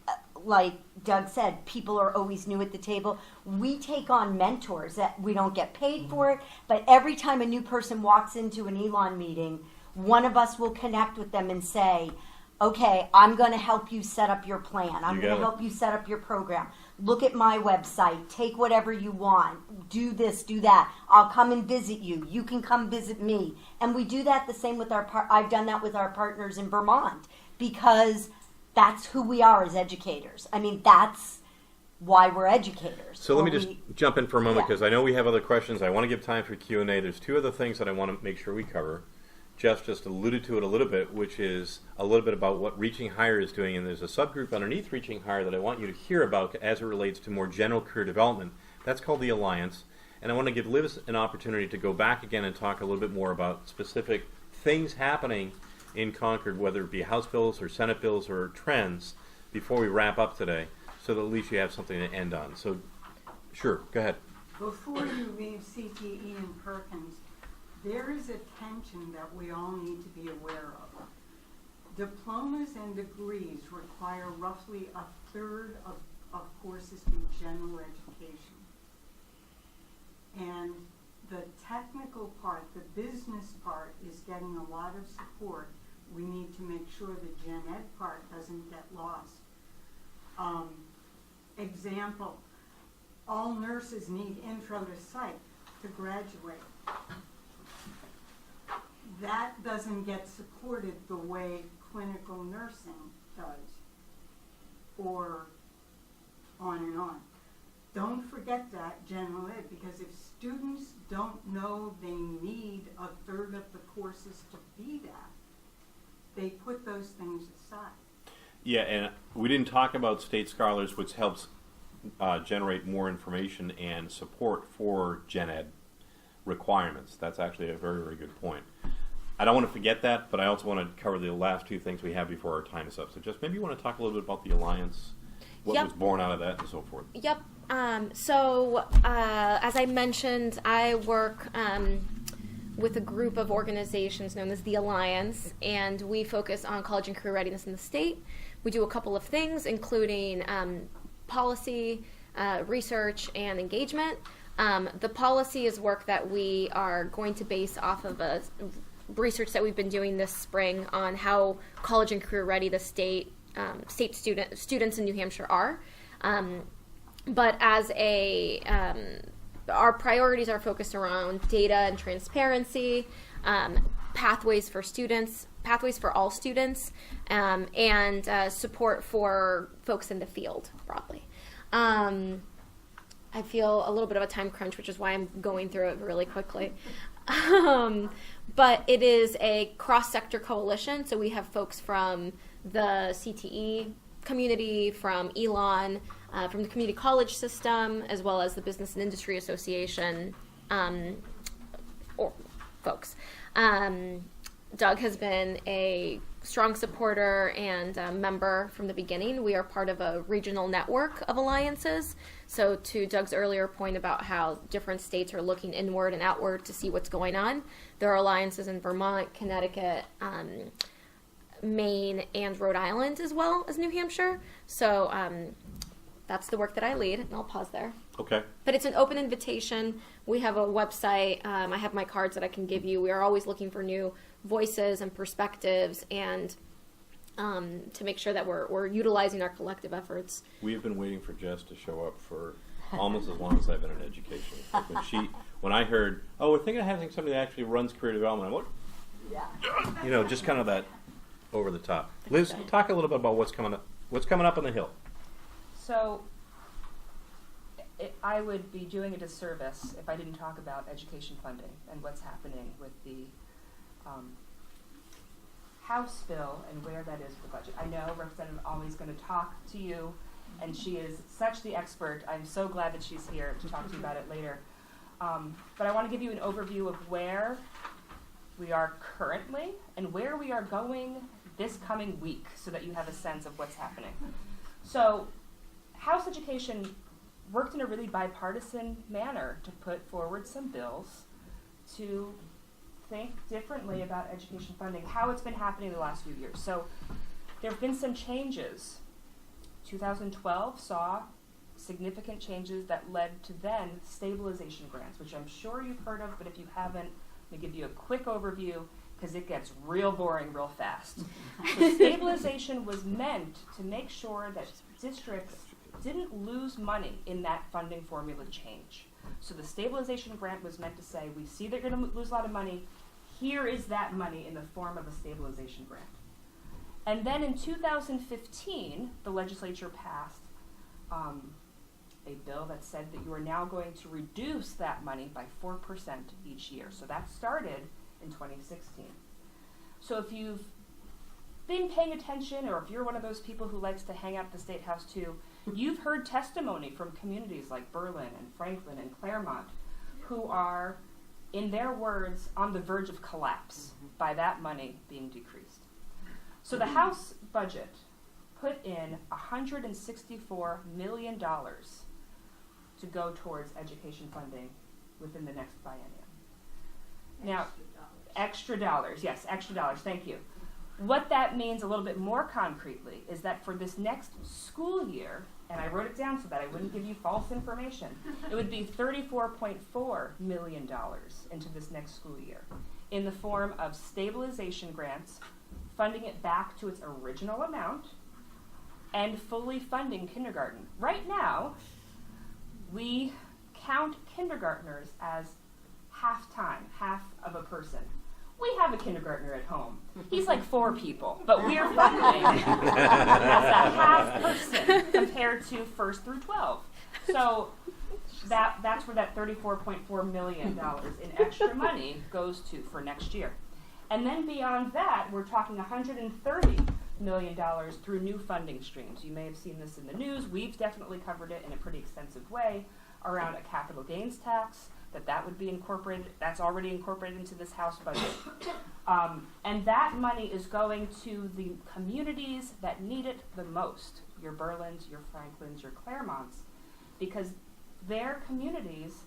like Doug said, people are always new at the table. We take on mentors that we don't get paid for it, but every time a new person walks into an Elon meeting, one of us will connect with them and say, okay, I'm going to help you set up your plan. I'm going to help you set up your program. Look at my website. Take whatever you want. Do this, do that. I'll come and visit you. You can come visit me. And we do that the same with I've done that with our partners in Vermont, because that's who we are as educators. I mean, that's why we're educators. So let me just jump in for a moment, because I know we have other questions. I want to give time for Q&A. There's 2 other things that I want to make sure we cover. Jeff just alluded to it a little bit, which is a little bit about what Reaching Higher is doing, and there's a subgroup underneath Reaching Higher that I want you to hear about as it relates to more general career development. That's called the Alliance, and I want to give Liz an opportunity to go back again and talk a little bit more about specific things happening in Concord, whether it be House bills or Senate bills or trends, before we wrap up today, so that at least you have something to end on. So, sure, go ahead. Before you leave CTE and Perkins, there is a tension that we all need to be aware of. Diplomas and degrees require roughly a third of courses be general education. And the technical part, the business part, is getting a lot of support. We need to make sure the gen ed part doesn't get lost. Example, all nurses need intro to psych to graduate. That doesn't get supported the way clinical nursing does, or on and on. Don't forget that general ed, because if students don't know they need a third of the courses to be that, they put those things aside. Yeah, and we didn't talk about state scholars, which helps generate more information and support for gen ed requirements. That's actually a very, very good point. I don't want to forget that, but I also want to cover the last 2 things we have before our time is up. So just maybe you want to talk a little bit about the Alliance, what was born out of that, and so forth. Yep. So as I mentioned, I work with a group of organizations known as the Alliance, and we focus on college and career readiness in the state. We do a couple of things, including policy, research, and engagement. The policy is work that we are going to base off of a research that we've been doing this spring on how college and career ready the state students in New Hampshire are. But as our priorities are focused around data and transparency, pathways for students, pathways for all students, and support for folks in the field broadly. I feel a little bit of a time crunch, which is why I'm going through it really quickly. But it is a cross-sector coalition, so we have folks from the CTE community, from Elon, from the community college system, as well as the Business and Industry Association or folks. Doug has been a strong supporter and member from the beginning. We are part of a regional network of alliances. So to Doug's earlier point about how different states are looking inward and outward to see what's going on, there are alliances in Vermont, Connecticut, Maine, and Rhode Island, as well as New Hampshire. So that's the work that I lead, and I'll pause there. Okay. But it's an open invitation. We have a website. I have my cards that I can give you. We are always looking for new voices and perspectives, and to make sure that we're utilizing our collective efforts. We've been waiting for Jess to show up for almost as long as I've been in education. Like when I heard, oh, we're thinking of having somebody that actually runs career development, I'm like, yeah. You know, just kind of that over the top. Liz, talk a little bit about what's coming up on the Hill. So I would be doing a disservice if I didn't talk about education funding and what's happening with the House bill and where that is for the budget. I know Representative Almey's going to talk to you, and she is such the expert. I'm so glad that she's here to talk to you about it later. But I want to give you an overview of where we are currently and where we are going this coming week so that you have a sense of what's happening. So House Education worked in a really bipartisan manner to put forward some bills to think differently about education funding, how it's been happening the last few years. So there have been some changes. 2012 saw significant changes that led to then stabilization grants, which I'm sure you've heard of, but if you haven't, let me give you a quick overview because it gets real boring real fast. So stabilization was meant to make sure that districts didn't lose money in that funding formula change. So the stabilization grant was meant to say, we see that you're going to lose a lot of money. Here is that money in the form of a stabilization grant. And then in 2015, the legislature passed a bill that said that you are now going to reduce that money by 4% each year. So that started in 2016. So if you've been paying attention, or if you're one of those people who likes to hang out at the State House too, you've heard testimony from communities like Berlin and Franklin and Claremont who are, in their words, on the verge of collapse by that money being decreased. So the House budget put in $164 million to go towards education funding within the next biennium. Now, extra dollars, yes, extra dollars, thank you. What that means a little bit more concretely is that for this next school year, and I wrote it down so that I wouldn't give you false information, it would be $34.4 million into this next school year in the form of stabilization grants, funding it back to its original amount, and fully funding kindergarten. Right now, we count kindergartners as half-time, half of a person. We have a kindergartner at home. He's like 4 people, but we're funding as a half person compared to 1st through 12. So that's where that $34.4 million in extra money goes to for next year. And then beyond that, we're talking $130 million through new funding streams. You may have seen this in the news. We've definitely covered it in a pretty extensive way around a capital gains tax, that would be incorporated. That's already incorporated into this House budget. And that money is going to the communities that need it the most, your Berlins, your Franklins, your Claremonts, because their communities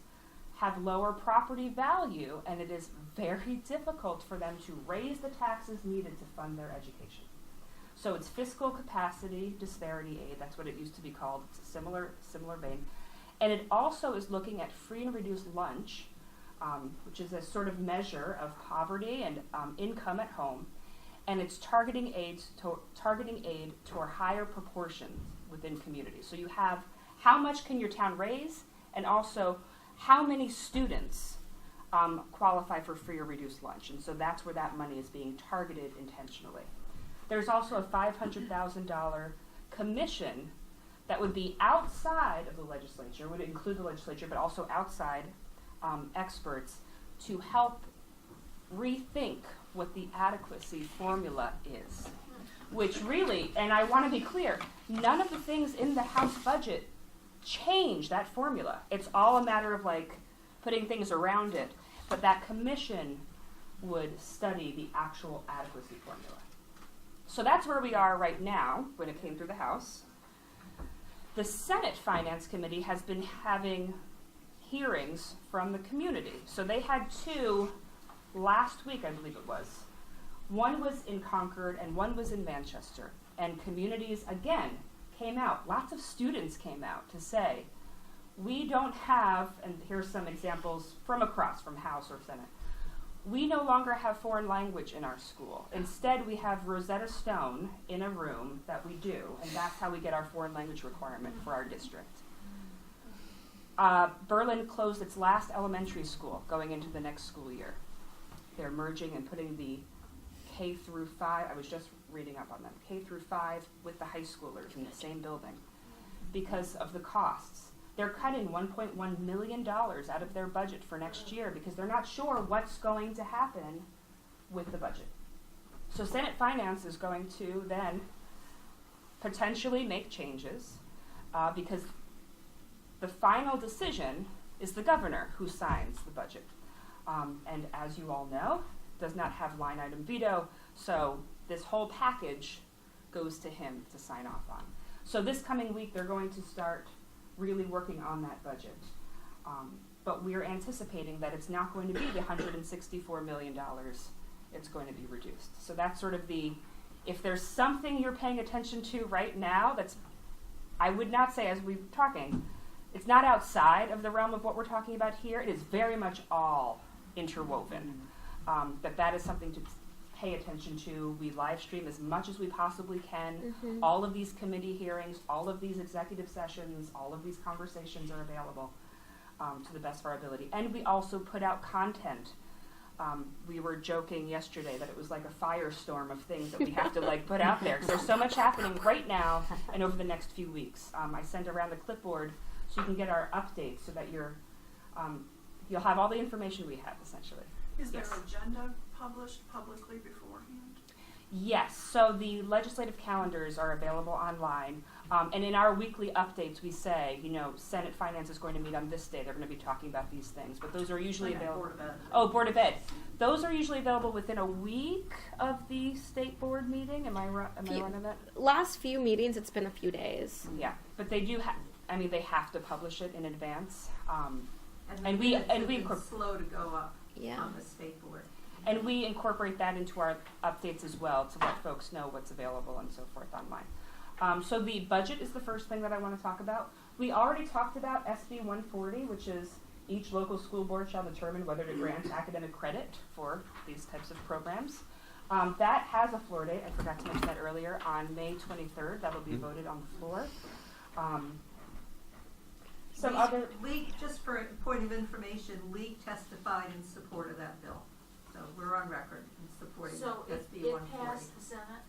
have lower property value, and it is very difficult for them to raise the taxes needed to fund their education. So it's fiscal capacity disparity aid, that's what it used to be called, it's a similar vein. And it also is looking at free and reduced lunch, which is a sort of measure of poverty and income at home, and it's targeting aid toward higher proportions within communities. So you have how much can your town raise, and also how many students qualify for free or reduced lunch, and so that's where that money is being targeted intentionally. There's also a $500,000 commission that would be outside of the legislature, would include the legislature, but also outside experts to help rethink what the adequacy formula is. Which really, and I want to be clear, none of the things in the House budget change that formula. It's all a matter of like putting things around it, but that commission would study the actual adequacy formula. So that's where we are right now when it came through the House. The Senate Finance Committee has been having hearings from the community. So they had two last week, I believe it was. One was in Concord and one was in Manchester. And communities, again, came out. Lots of students came out to say, we don't have, and here's some examples from House or Senate, we no longer have foreign language in our school. Instead, we have Rosetta Stone in a room that we do, and that's how we get our foreign language requirement for our district. Berlin closed its last elementary school going into the next school year. They're merging and putting the K through 5, I was just reading up on them, K through 5 with the high schoolers in the same building because of the costs. They're cutting $1.1 million out of their budget for next year because they're not sure what's going to happen with the budget. So Senate Finance is going to then potentially make changes because the final decision is the governor who signs the budget. And as you all know, does not have line item veto, so this whole package goes to him to sign off on. So this coming week, they're going to start really working on that budget. But we're anticipating that it's not going to be the $164 million. It's going to be reduced. So that's sort of if there's something you're paying attention to right now I would not say as we're talking, it's not outside of the realm of what we're talking about here. It is very much all interwoven. That is something to pay attention to. We live stream as much as we possibly can. Mm-hmm. All of these committee hearings, all of these executive sessions, all of these conversations are available to the best of our ability. And we also put out content. We were joking yesterday that it was like a firestorm of things that we have to put out there because there's so much happening right now and over the next few weeks. I send around the clipboard so you can get our updates so that you'll have all the information we have essentially. Is there an agenda published publicly beforehand? Yes, so the legislative calendars are available online, and in our weekly updates we say, Senate Finance is going to meet on this day, they're going to be talking about these things, but those are usually available. Board of Ed. Oh, Board of Ed. Those are usually available within a week of the state board meeting, am I wrong on that? Last few meetings, it's been a few days. Yeah, but they do they have to publish it in advance, And we slow to go up Yeah. on the state board. and we incorporate that into our updates as well to let folks know what's available and so forth online. So the budget is the first thing that I want to talk about. We already talked about SB 140, which is each local school board shall determine whether to grant academic credit for these types of programs. That has a floor date, I forgot to mention that earlier, on May 23rd. That will be voted on the floor. Just for a point of information, League testified in support of that bill. So we're on record in supporting So SB it 140. passed the Senate?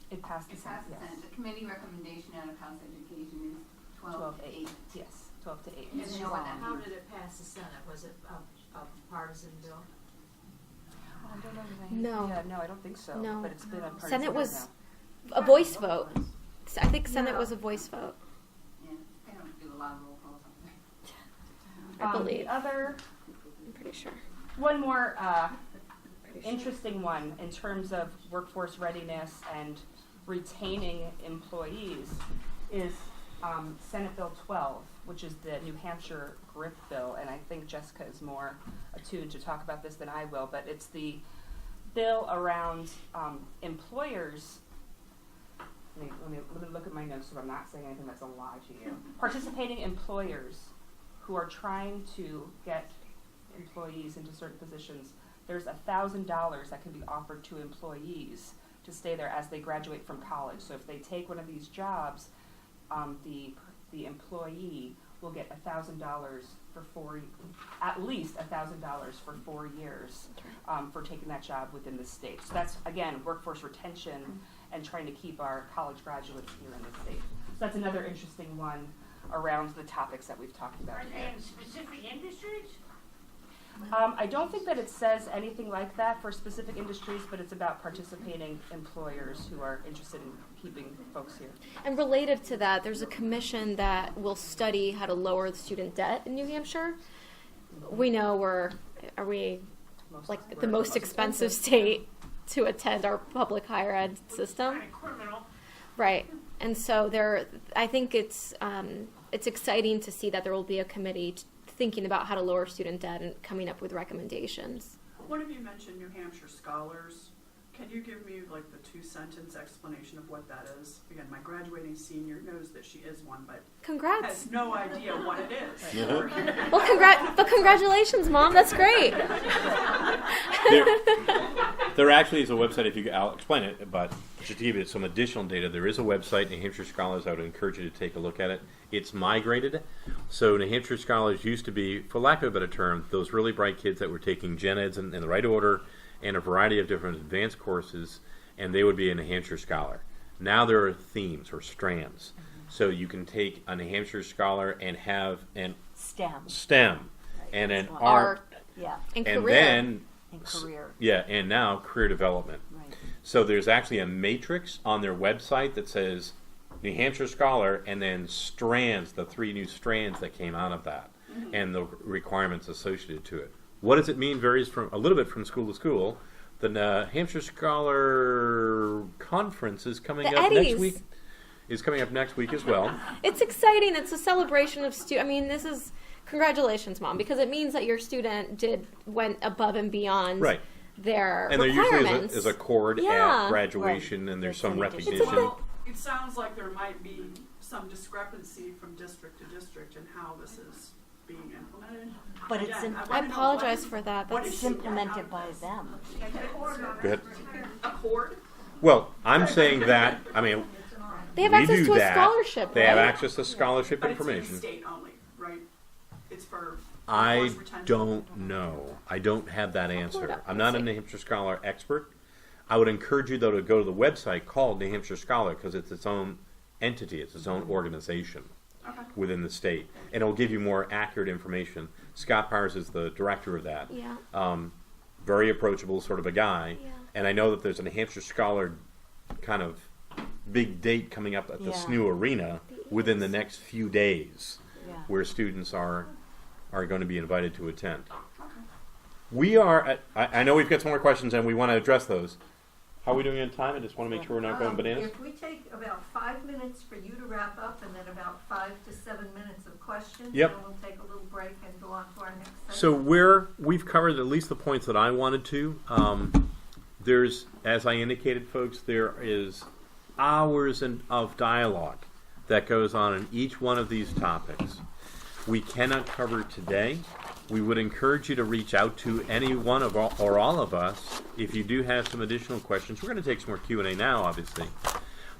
It passed the It Senate, passed the yes. Senate. The committee recommendation out of House Education is 12-8. Yes, 12 to 8. You know what that How means. did it pass the Senate? Was it a partisan bill? I don't know if No. Yeah, no, I don't think so. No. But it's been a partisan Senate vote was now. a voice vote. I think Senate was a voice vote. Yeah, they don't do a lot of roll calls on there. I believe. The other, I'm pretty sure. one more interesting one in terms of workforce readiness and retaining employees is Senate Bill 12, which is the New Hampshire GRIP bill, and I think Jessica is more attuned to talk about this than I will, but it's the bill around employers. Let me look at my notes so I'm not saying anything that's a lie to you. Participating employers who are trying to get employees into certain positions, there's $1,000 that can be offered to employees to stay there as they graduate from college. So if they take one of these jobs, the employee will get $1,000 for at least $1,000 for 4 years for taking that job within the state. So that's, again, workforce retention and trying to keep our college graduates here in the state. So that's another interesting one around the topics that we've talked about Are today. they in specific industries? I don't think that it says anything like that for specific industries, but it's about participating employers who are interested in keeping folks here. And related to that, there's a commission that will study how to lower the student debt in New Hampshire. We know are we like the most expensive state to attend our public higher ed system? Kind of criminal. Right. And so I think it's exciting to see that there will be a committee thinking about how to lower student debt and coming up with recommendations. One of you mentioned New Hampshire Scholars. Can you give me like the 2-sentence explanation of what that is? Again, my graduating senior knows that she is one, but Congrats. has no idea what it is. Well, congratulations, Mom. That's great. There actually is a website, I'll explain it, but just to give you some additional data, there is a website, New Hampshire Scholars. I would encourage you to take a look at it. It's migrated. So New Hampshire Scholars used to be, for lack of a better term, those really bright kids that were taking gen eds in the right order and a variety of different advanced courses, and they would be a New Hampshire Scholar. Now there are themes or strands. So you can take a New Hampshire Scholar and have an STEM and an art. Yeah. And and career. then And career. yeah, and now career development. Right. So there's actually a matrix on their website that says New Hampshire Scholar and then strands, the 3 new strands that came out of that, and the requirements associated to it. What does it mean varies from a little bit from school to school. The New Hampshire Scholar Conference is coming up next week. Is coming up next week as well. It's exciting. It's a celebration of this is congratulations, Mom, because it means that your student went above and beyond Right. their And there requirements. usually is a cord Yeah. at graduation, and there's some recognition. Well, it sounds like there might be some discrepancy from district to district in how this is being implemented. But it's Again, I wanna know apologize for that. what It's is she getting implemented out of by this? them. Go ahead. A cord? Well, I'm saying that, They have we access do to a that. scholarship, They have right? access to scholarship But it's in information. the state only, right? It's for I workforce retention. don't know. I don't have that pull it answer. up. I'm not a Let's see. New Hampshire Scholar expert. I would encourage you, though, to go to the website called New Hampshire Scholar because it's its own entity. It's its own organization Okay. within the state. And it will give you more accurate information. Scott Powers is the director of that. Yeah. Very approachable sort of a guy. Yeah. And I know that there's a New Hampshire Scholar kind of big date coming up at the Yeah. SNU Arena within the next few days Yeah. where students are going to be invited to attend. We are I know we've got some more questions and we want to address those. How are we doing in time? I just want to make sure we're not going bananas. If we take about 5 minutes for you to wrap up and then about 5 to 7 minutes of questions, Yep. then we'll take a little break and go on to our next segment. So we've covered at least the points that I wanted to. There's, as I indicated, folks, there is hours of dialogue that goes on in each one of these topics. We cannot cover today. We would encourage you to reach out to any one of or all of us if you do have some additional questions. We're going to take some more Q&A now, obviously.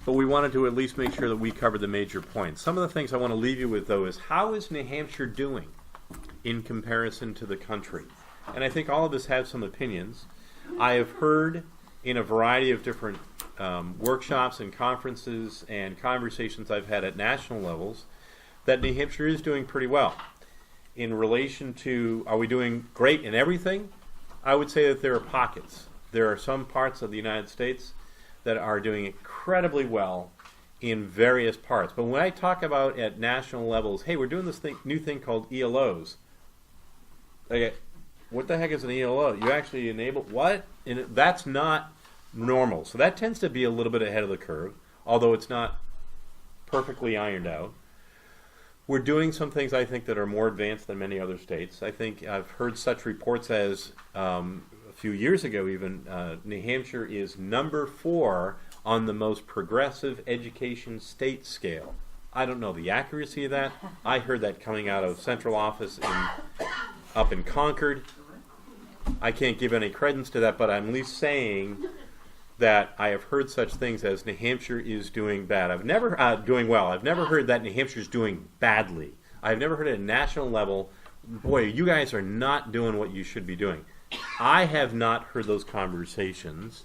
But we wanted to at least make sure that we covered the major points. Some of the things I want to leave you with, though, is how is New Hampshire doing in comparison to the country? And I think all of us have some opinions. I have heard in a variety of different workshops and conferences and conversations I've had at national levels that New Hampshire is doing pretty well. In relation to, are we doing great in everything? I would say that there are pockets. There are some parts of the United States that are doing incredibly well in various parts. But when I talk about at national levels, hey, we're doing this new thing called ELOs. Okay, what the heck is an ELO? You actually enable what? And that's not normal. So that tends to be a little bit ahead of the curve, although it's not perfectly ironed out. we're doing some things I think that are more advanced than many other states. I think I've heard such reports as a few years ago even, New Hampshire is number 4 on the most progressive education state scale. I don't know the accuracy of that. I heard that coming out of central office up in Concord. I can't give any credence to that, but I'm at least saying that I have heard such things as New Hampshire is doing bad. I've never doing well. I've never heard that New Hampshire is doing badly. I've never heard at a national level, boy, you guys are not doing what you should be doing. I have not heard those conversations,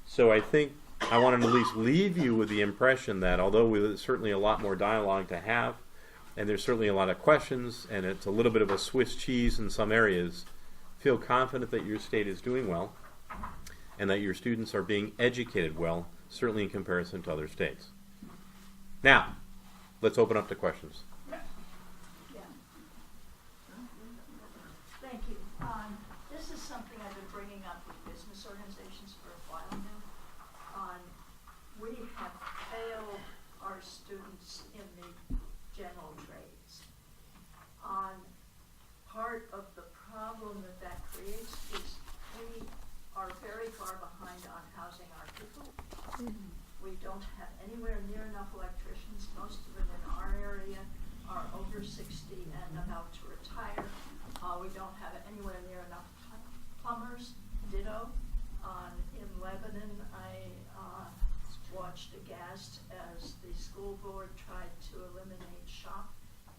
so I think I want to at least leave you with the impression that although there's certainly a lot more dialogue to have, and there's certainly a lot of questions, and it's a little bit of a Swiss cheese in some areas, feel confident that your state is doing well and that your students are being educated well, certainly in comparison to other states. Now, let's open up to questions. Thank you. This is something I've been bringing up with business organizations for a while now. We have failed our students in the general trades. Part of the problem that creates is we are very far behind on housing our people. We don't have anywhere near enough electricians. Most of them in our area are over 60 and about to retire. We don't have anywhere near enough plumbers. Ditto. In Lebanon, I watched aghast as the school board tried to eliminate shop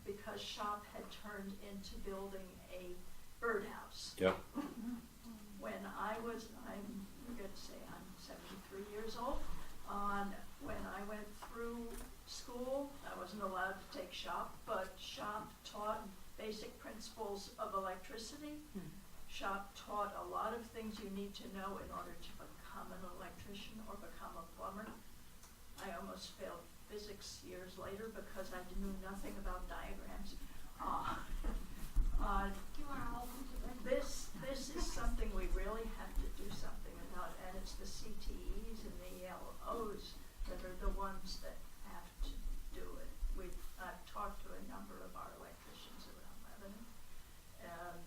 because shop had turned into building a birdhouse. Yeah. When I was, I'm going to say I'm 73 years old. When I went through school, I wasn't allowed to take shop, but shop taught basic principles of electricity. Shop taught a lot of things you need to know in order to become an electrician or become a plumber. I almost failed physics years later because I knew nothing about diagrams. This is something we really have to do something about, and it's the CTEs and the ELOs that are the ones that have to do it. I've talked to a number of our electricians around Lebanon, and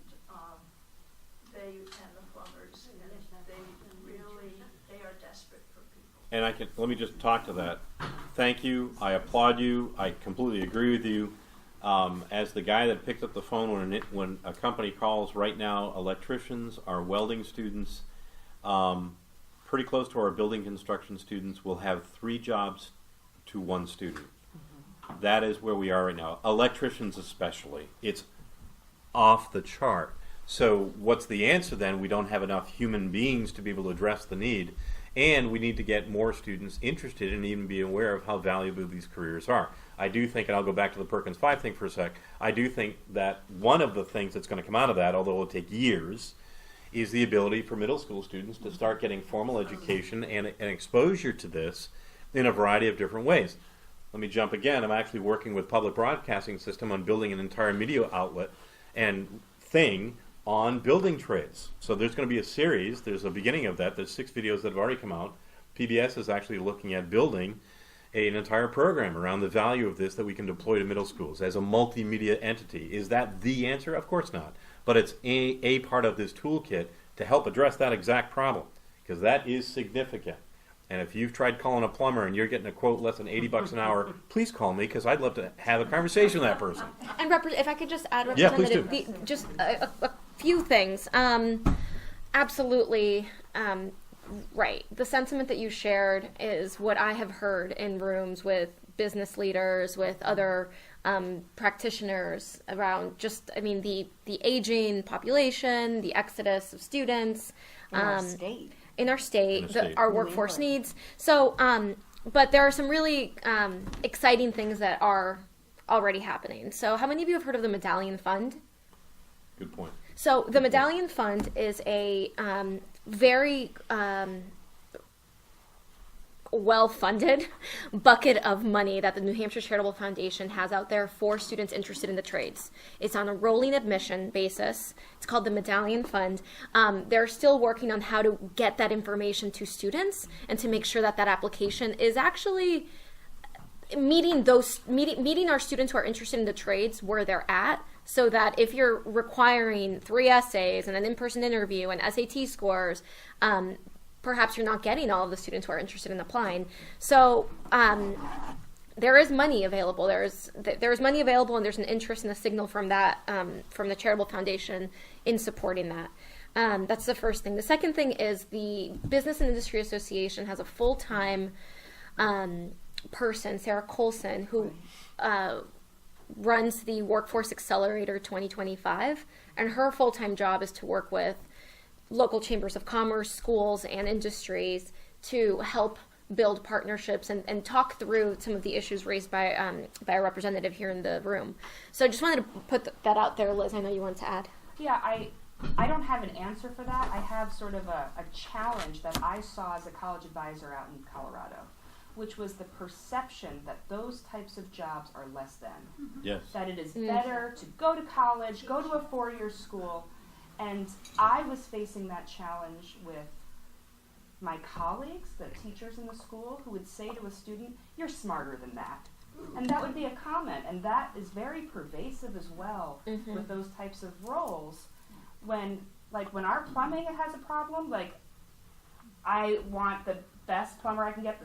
the plumbers, and they are desperate for people. And let me just talk to that. Thank you. I applaud you. I completely agree with you. As the guy that picked up the phone when a company calls right now, electricians, our welding students, pretty close to our building construction students, will have 3 jobs to 1 student. That is where we are right now. Electricians especially. It's off the chart. So what's the answer then? We don't have enough human beings to be able to address the need, and we need to get more students interested and even be aware of how valuable these careers are. I do think, and I'll go back to the Perkins 5 thing for a sec, I do think that one of the things that's going to come out of that, although it will take years, is the ability for middle school students to start getting formal education and exposure to this in a variety of different ways. Let me jump again. I'm actually working with Public Broadcasting System on building an entire media outlet and thing on building trades. So there's going to be a series. There's a beginning of that. There's 6 videos that have already come out. PBS is actually looking at building an entire program around the value of this that we can deploy to middle schools as a multimedia entity. Is that the answer? Of course not. But it's a part of this toolkit to help address that exact problem, because that is significant. And if you've tried calling a plumber and you're getting a quote less than $80 an hour, please call me, because I'd love to have a conversation with that person. And if I could just add, Yeah, please do. just a few things. Absolutely right. The sentiment that you shared is what I have heard in rooms with business leaders, with other practitioners around the aging population, the exodus of students. In our state. In our state, our workforce needs. So, but there are some really exciting things that are already happening. So how many of you have heard of the Medallion Fund? Good point. So the Medallion Fund is a very well-funded bucket of money that the New Hampshire Charitable Foundation has out there for students interested in the trades. It's on a rolling admission basis. It's called the Medallion Fund. They're still working on how to get that information to students and to make sure that that application is actually meeting our students who are interested in the trades where they're at, so that if you're requiring 3 essays and an in-person interview and SAT scores, perhaps you're not getting all of the students who are interested in applying. So there is money available. There is money available, and there's an interest and a signal from that from the charitable foundation in supporting that. That's the first thing. The second thing is the Business and Industry Association has a full-time person, Sarah Colson, who runs the Workforce Accelerator 2025, and her full-time job is to work with local chambers of commerce, schools, and industries to help build partnerships and talk through some of the issues raised by a representative here in the room. So I just wanted to put that out there, Liz. I know you wanted to add. Yeah, I don't have an answer for that. I have sort of a challenge that I saw as a college advisor out in Colorado, which was the perception that those types of jobs are less than. Yes. That it is better to go to college, go to a 4-year school. And I was facing that challenge with my colleagues, the teachers in the school, who would say to a student, "You're smarter than that." And that would be a comment, and that is very pervasive as well with those types of roles. When our plumbing has a problem, I want the best plumber I can get.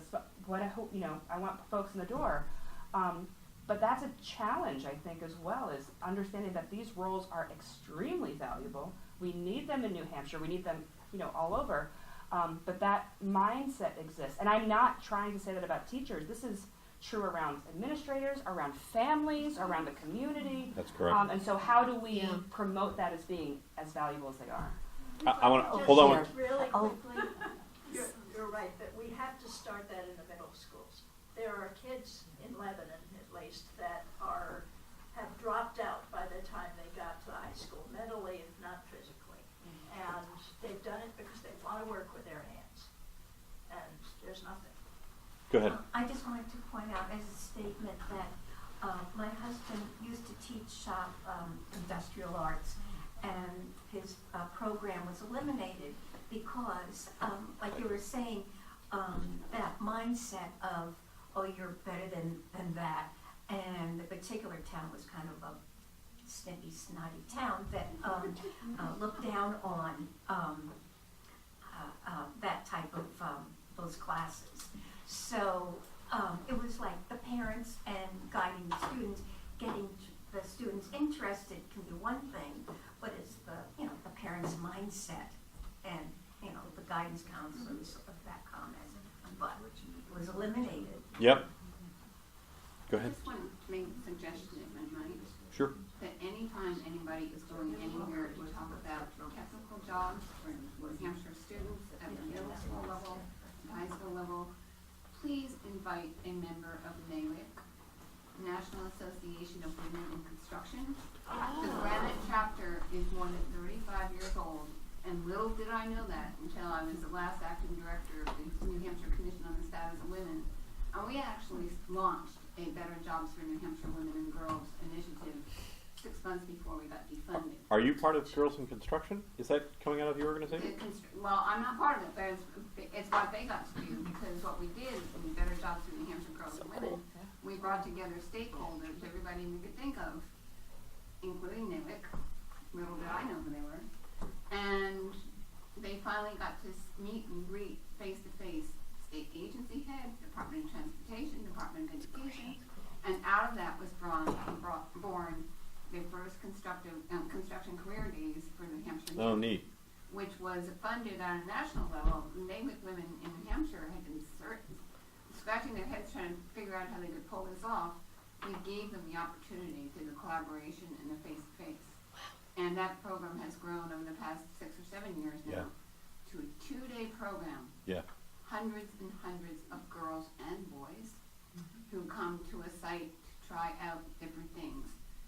I want folks in the door. But that's a challenge, I think, as well, is understanding that these roles are extremely valuable. We need them in New Hampshire. We need them, all over. But that mindset exists. And I'm not trying to say that about teachers. This is true around administrators, around families, around the community. That's correct. And so how do we promote that as being as valuable as they are? I want to hold on. Really quickly, you're right, that we have to start that in the middle schools. There are kids in Lebanon, at least, that have dropped out by the time they got to high school, mentally if not physically. And they've done it because they want to work with their hands. And there's nothing. Go ahead. I just wanted to point out as a statement that my husband used to teach industrial arts, and his program was eliminated because, like you were saying, that mindset of, oh, you're better than that. And the particular town was kind of a snippy, snotty town that looked down on that type of those classes. So it was like the parents and guiding the students, getting the students interested can be one thing, but it's the parents' mindset and the guidance counselors of that comment. But it was eliminated. Yep. Go ahead. I just wanted to make a suggestion, if I might. Sure. That anytime anybody is going anywhere to talk about technical jobs for New Hampshire students at the middle school level, high school level, please invite a member of NAWIC, National Association of Women in Construction. The Granite chapter is more than 35 years old, and little did I know that until I was the last acting director of the New Hampshire Commission on the Status of Women. And we actually launched a Better Jobs for New Hampshire Women and Girls initiative 6 months before we got defunded. Are you part of Girls in Construction? Is that coming out of the organization? Well, I'm not part of it, but it's what they got to do, because what we did in Better Jobs for New Hampshire Girls and Women, we brought together stakeholders, everybody we could think of, including NIWIC, little did I know who they were, and they finally got to meet and greet face-to-face state agency heads, Department of Transportation, Department of Education, and out of that was born the first construction career days for New Hampshire. Oh, neat. Which was funded on a national level. NAWIC women in New Hampshire had been scratching their heads trying to figure out how they could pull this off. We gave them the opportunity through the collaboration and the face-to-face. And that program has grown over the past 6 or 7 years now to a 2-day program. Yeah. Hundreds and hundreds of girls and boys who come to a site to try out different things,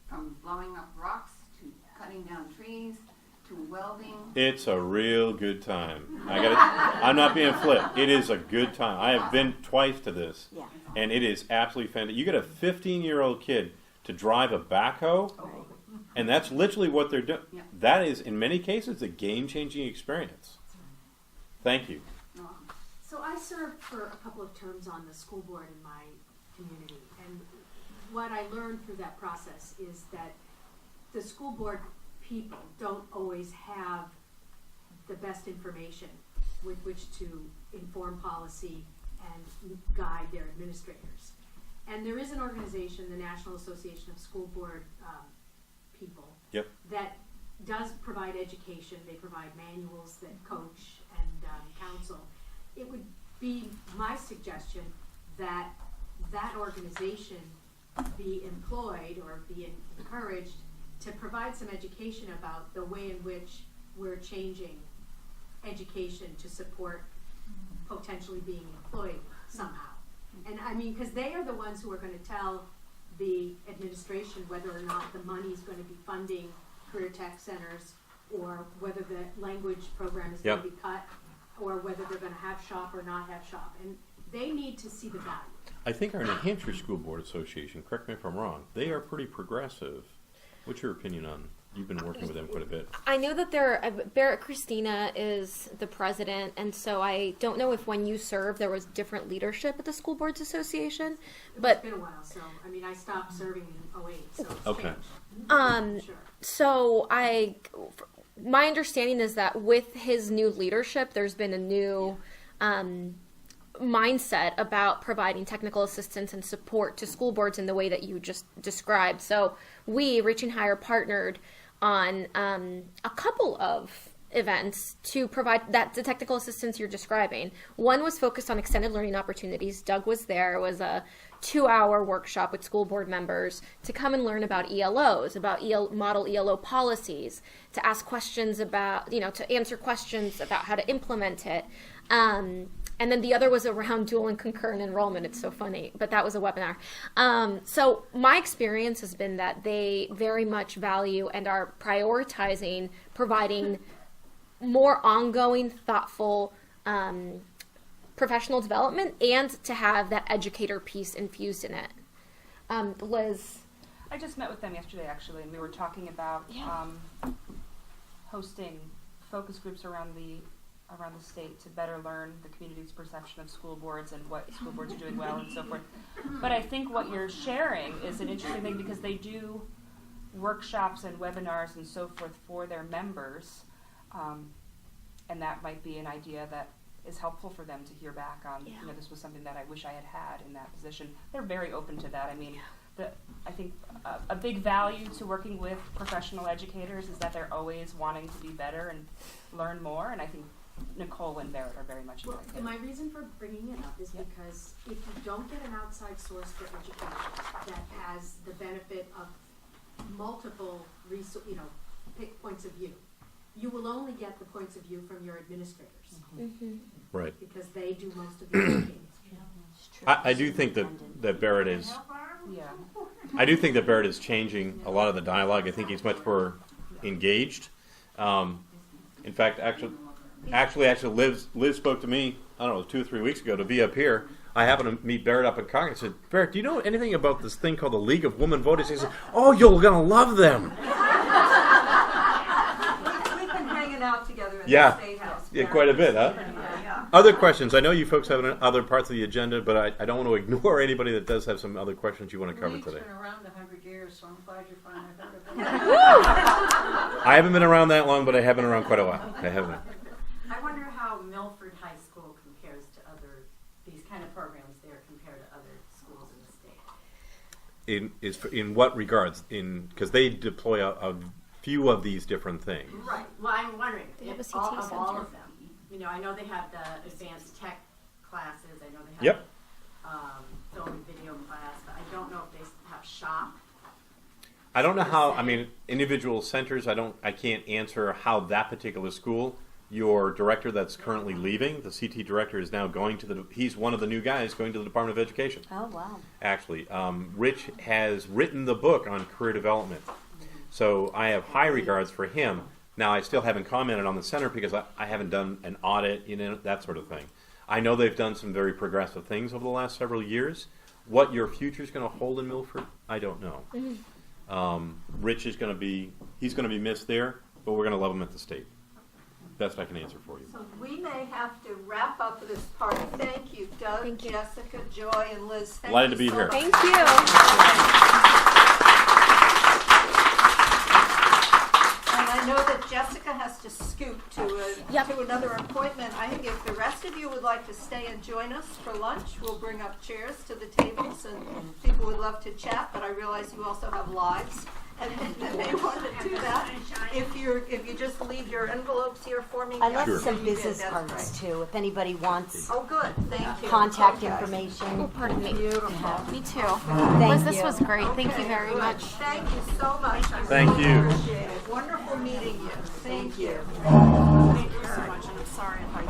from blowing up rocks to cutting down trees to welding. It's a real good time. I'm not being flip. It is a good time. I have been twice to this, and it is absolutely fantastic. You get a 15-year-old kid to drive a backhoe, and that's literally what they're doing. Yeah. That is, in many cases, a game-changing experience. Thank you. So I served for a couple of terms on the school board in my community. And what I learned through that process is that the school board people don't always have the best information with which to inform policy and guide their administrators. And there is an organization, the National Association of School Board People, Yep. that does provide education. They provide manuals that coach and counsel. It would be my suggestion that that organization be employed or be encouraged to provide some education about the way in which we're changing education to support potentially being employed somehow. And I mean, because they are the ones who are going to tell the administration whether or not the money is going to be funding career tech centers, or whether the language program is going to be cut, or whether they're going to have shop or not have shop. And they need to see the value. I think our New Hampshire School Board Association, correct me if I'm wrong, they are pretty progressive. What's your opinion on? You've been working with them quite a bit. I know that Barrett Christina is the president, and so I don't know if when you served there was different leadership at the School Boards Association. But it's been a while, so I mean, I stopped serving in 2008, so it's okay. changed. Sure. So my understanding is that with his new leadership, there's been a new mindset about providing technical assistance and support to school boards in the way that you just described. So we, Rich and Hire, partnered on a couple of events to provide the technical assistance you're describing. One was focused on extended learning opportunities. Doug was there. It was a 2-hour workshop with school board members to come and learn about ELOs, about model ELO policies, to ask questions about, to answer questions about how to implement it. And then the other was around dual and concurrent enrollment. It's so funny, but that was a webinar. So my experience has been that they very much value and are prioritizing providing more ongoing, thoughtful professional development, and to have that educator piece infused in it. Liz? I just met with them yesterday, actually, and we were talking about hosting focus groups around the state to better learn the community's perception of school boards and what school boards are doing well and so forth. But I think what you're sharing is an interesting thing, because they do workshops and webinars and so forth for their members, and that might be an idea that is helpful for them to hear back on. This was something that I wish I had in that position. They're very open to that. I mean, I think a big value to working with professional educators is that they're always wanting to be better and learn more, and I think Nicole and Barrett are very much in that. My reason for bringing it up is because if you don't get an outside source for education that has the benefit of multiple points of view, you will only get the points of view from your administrators. Mm-hmm. Right. Because they do most of the educating. I do think that Barrett is. I do think that Barrett is changing a lot of the dialogue. I think he's much more engaged. In fact, actually, Liz spoke to me, I don't know, 2 or 3 weeks ago to be up here. I happened to meet Barrett up in Congress. I said, Barrett, do you know anything about this thing called the League of Women Voters? He said, oh, you're going to love them. We've been hanging out together in Yeah. the State House. Yeah, quite a bit, huh? Yeah. Other questions? I know you folks have other parts of the agenda, but I don't want to ignore anybody that does have some other questions you want to cover today. Been around 100 years, so I'm glad you finally heard of it. I haven't been around that long, but I have been around quite a while. I haven't. I wonder how Milford High School compares to these kind of programs there compared to other schools in the state. In what regards? Because they deploy a few of these different things. Right. Well, I'm wondering They have a if CT all center. of them. I know they have the advanced tech classes. I know they have Yep. film and video class, but I don't know if they have shop. I don't know how. I mean, individual centers. I can't answer how that particular school. Your director that's currently leaving, the CT director, is now going to he's one of the new guys going to the Department of Education. Oh, wow. Actually, Rich has written the book on career development. So I have high regards for him. Now, I still haven't commented on the center because I haven't done an audit, that sort of thing. I know they've done some very progressive things over the last several years. What your future is going to hold in Milford, I don't know. Mm-hmm. Rich is going to be missed there, but we're going to love him at the state. best I can answer for you. So we may have to wrap up this party. Thank you, Doug, Thank you. Jessica, Joy, and Liz. Thank Delighted you to be so here. much. Thank you. And I know that Jessica has to scoot to Yep. to another appointment. I think if the rest of you would like to stay and join us for lunch, we'll bring up chairs to the tables, and people would love to chat. But I realize you also have lives, and they may want to do that. If you just leave your envelopes here for me. I left Sure. some You did, business that's cards great. too, if anybody wants Oh, good. Thank you. contact Okay. information. Oh, pardon me. Beautiful. Me too. Thank Liz, this you. was great. Thank you Okay, very good. much. Thank you so much. I Thank really you. appreciate it. Wonderful meeting you. Thank you. Thank you so much, and I'm sorry if I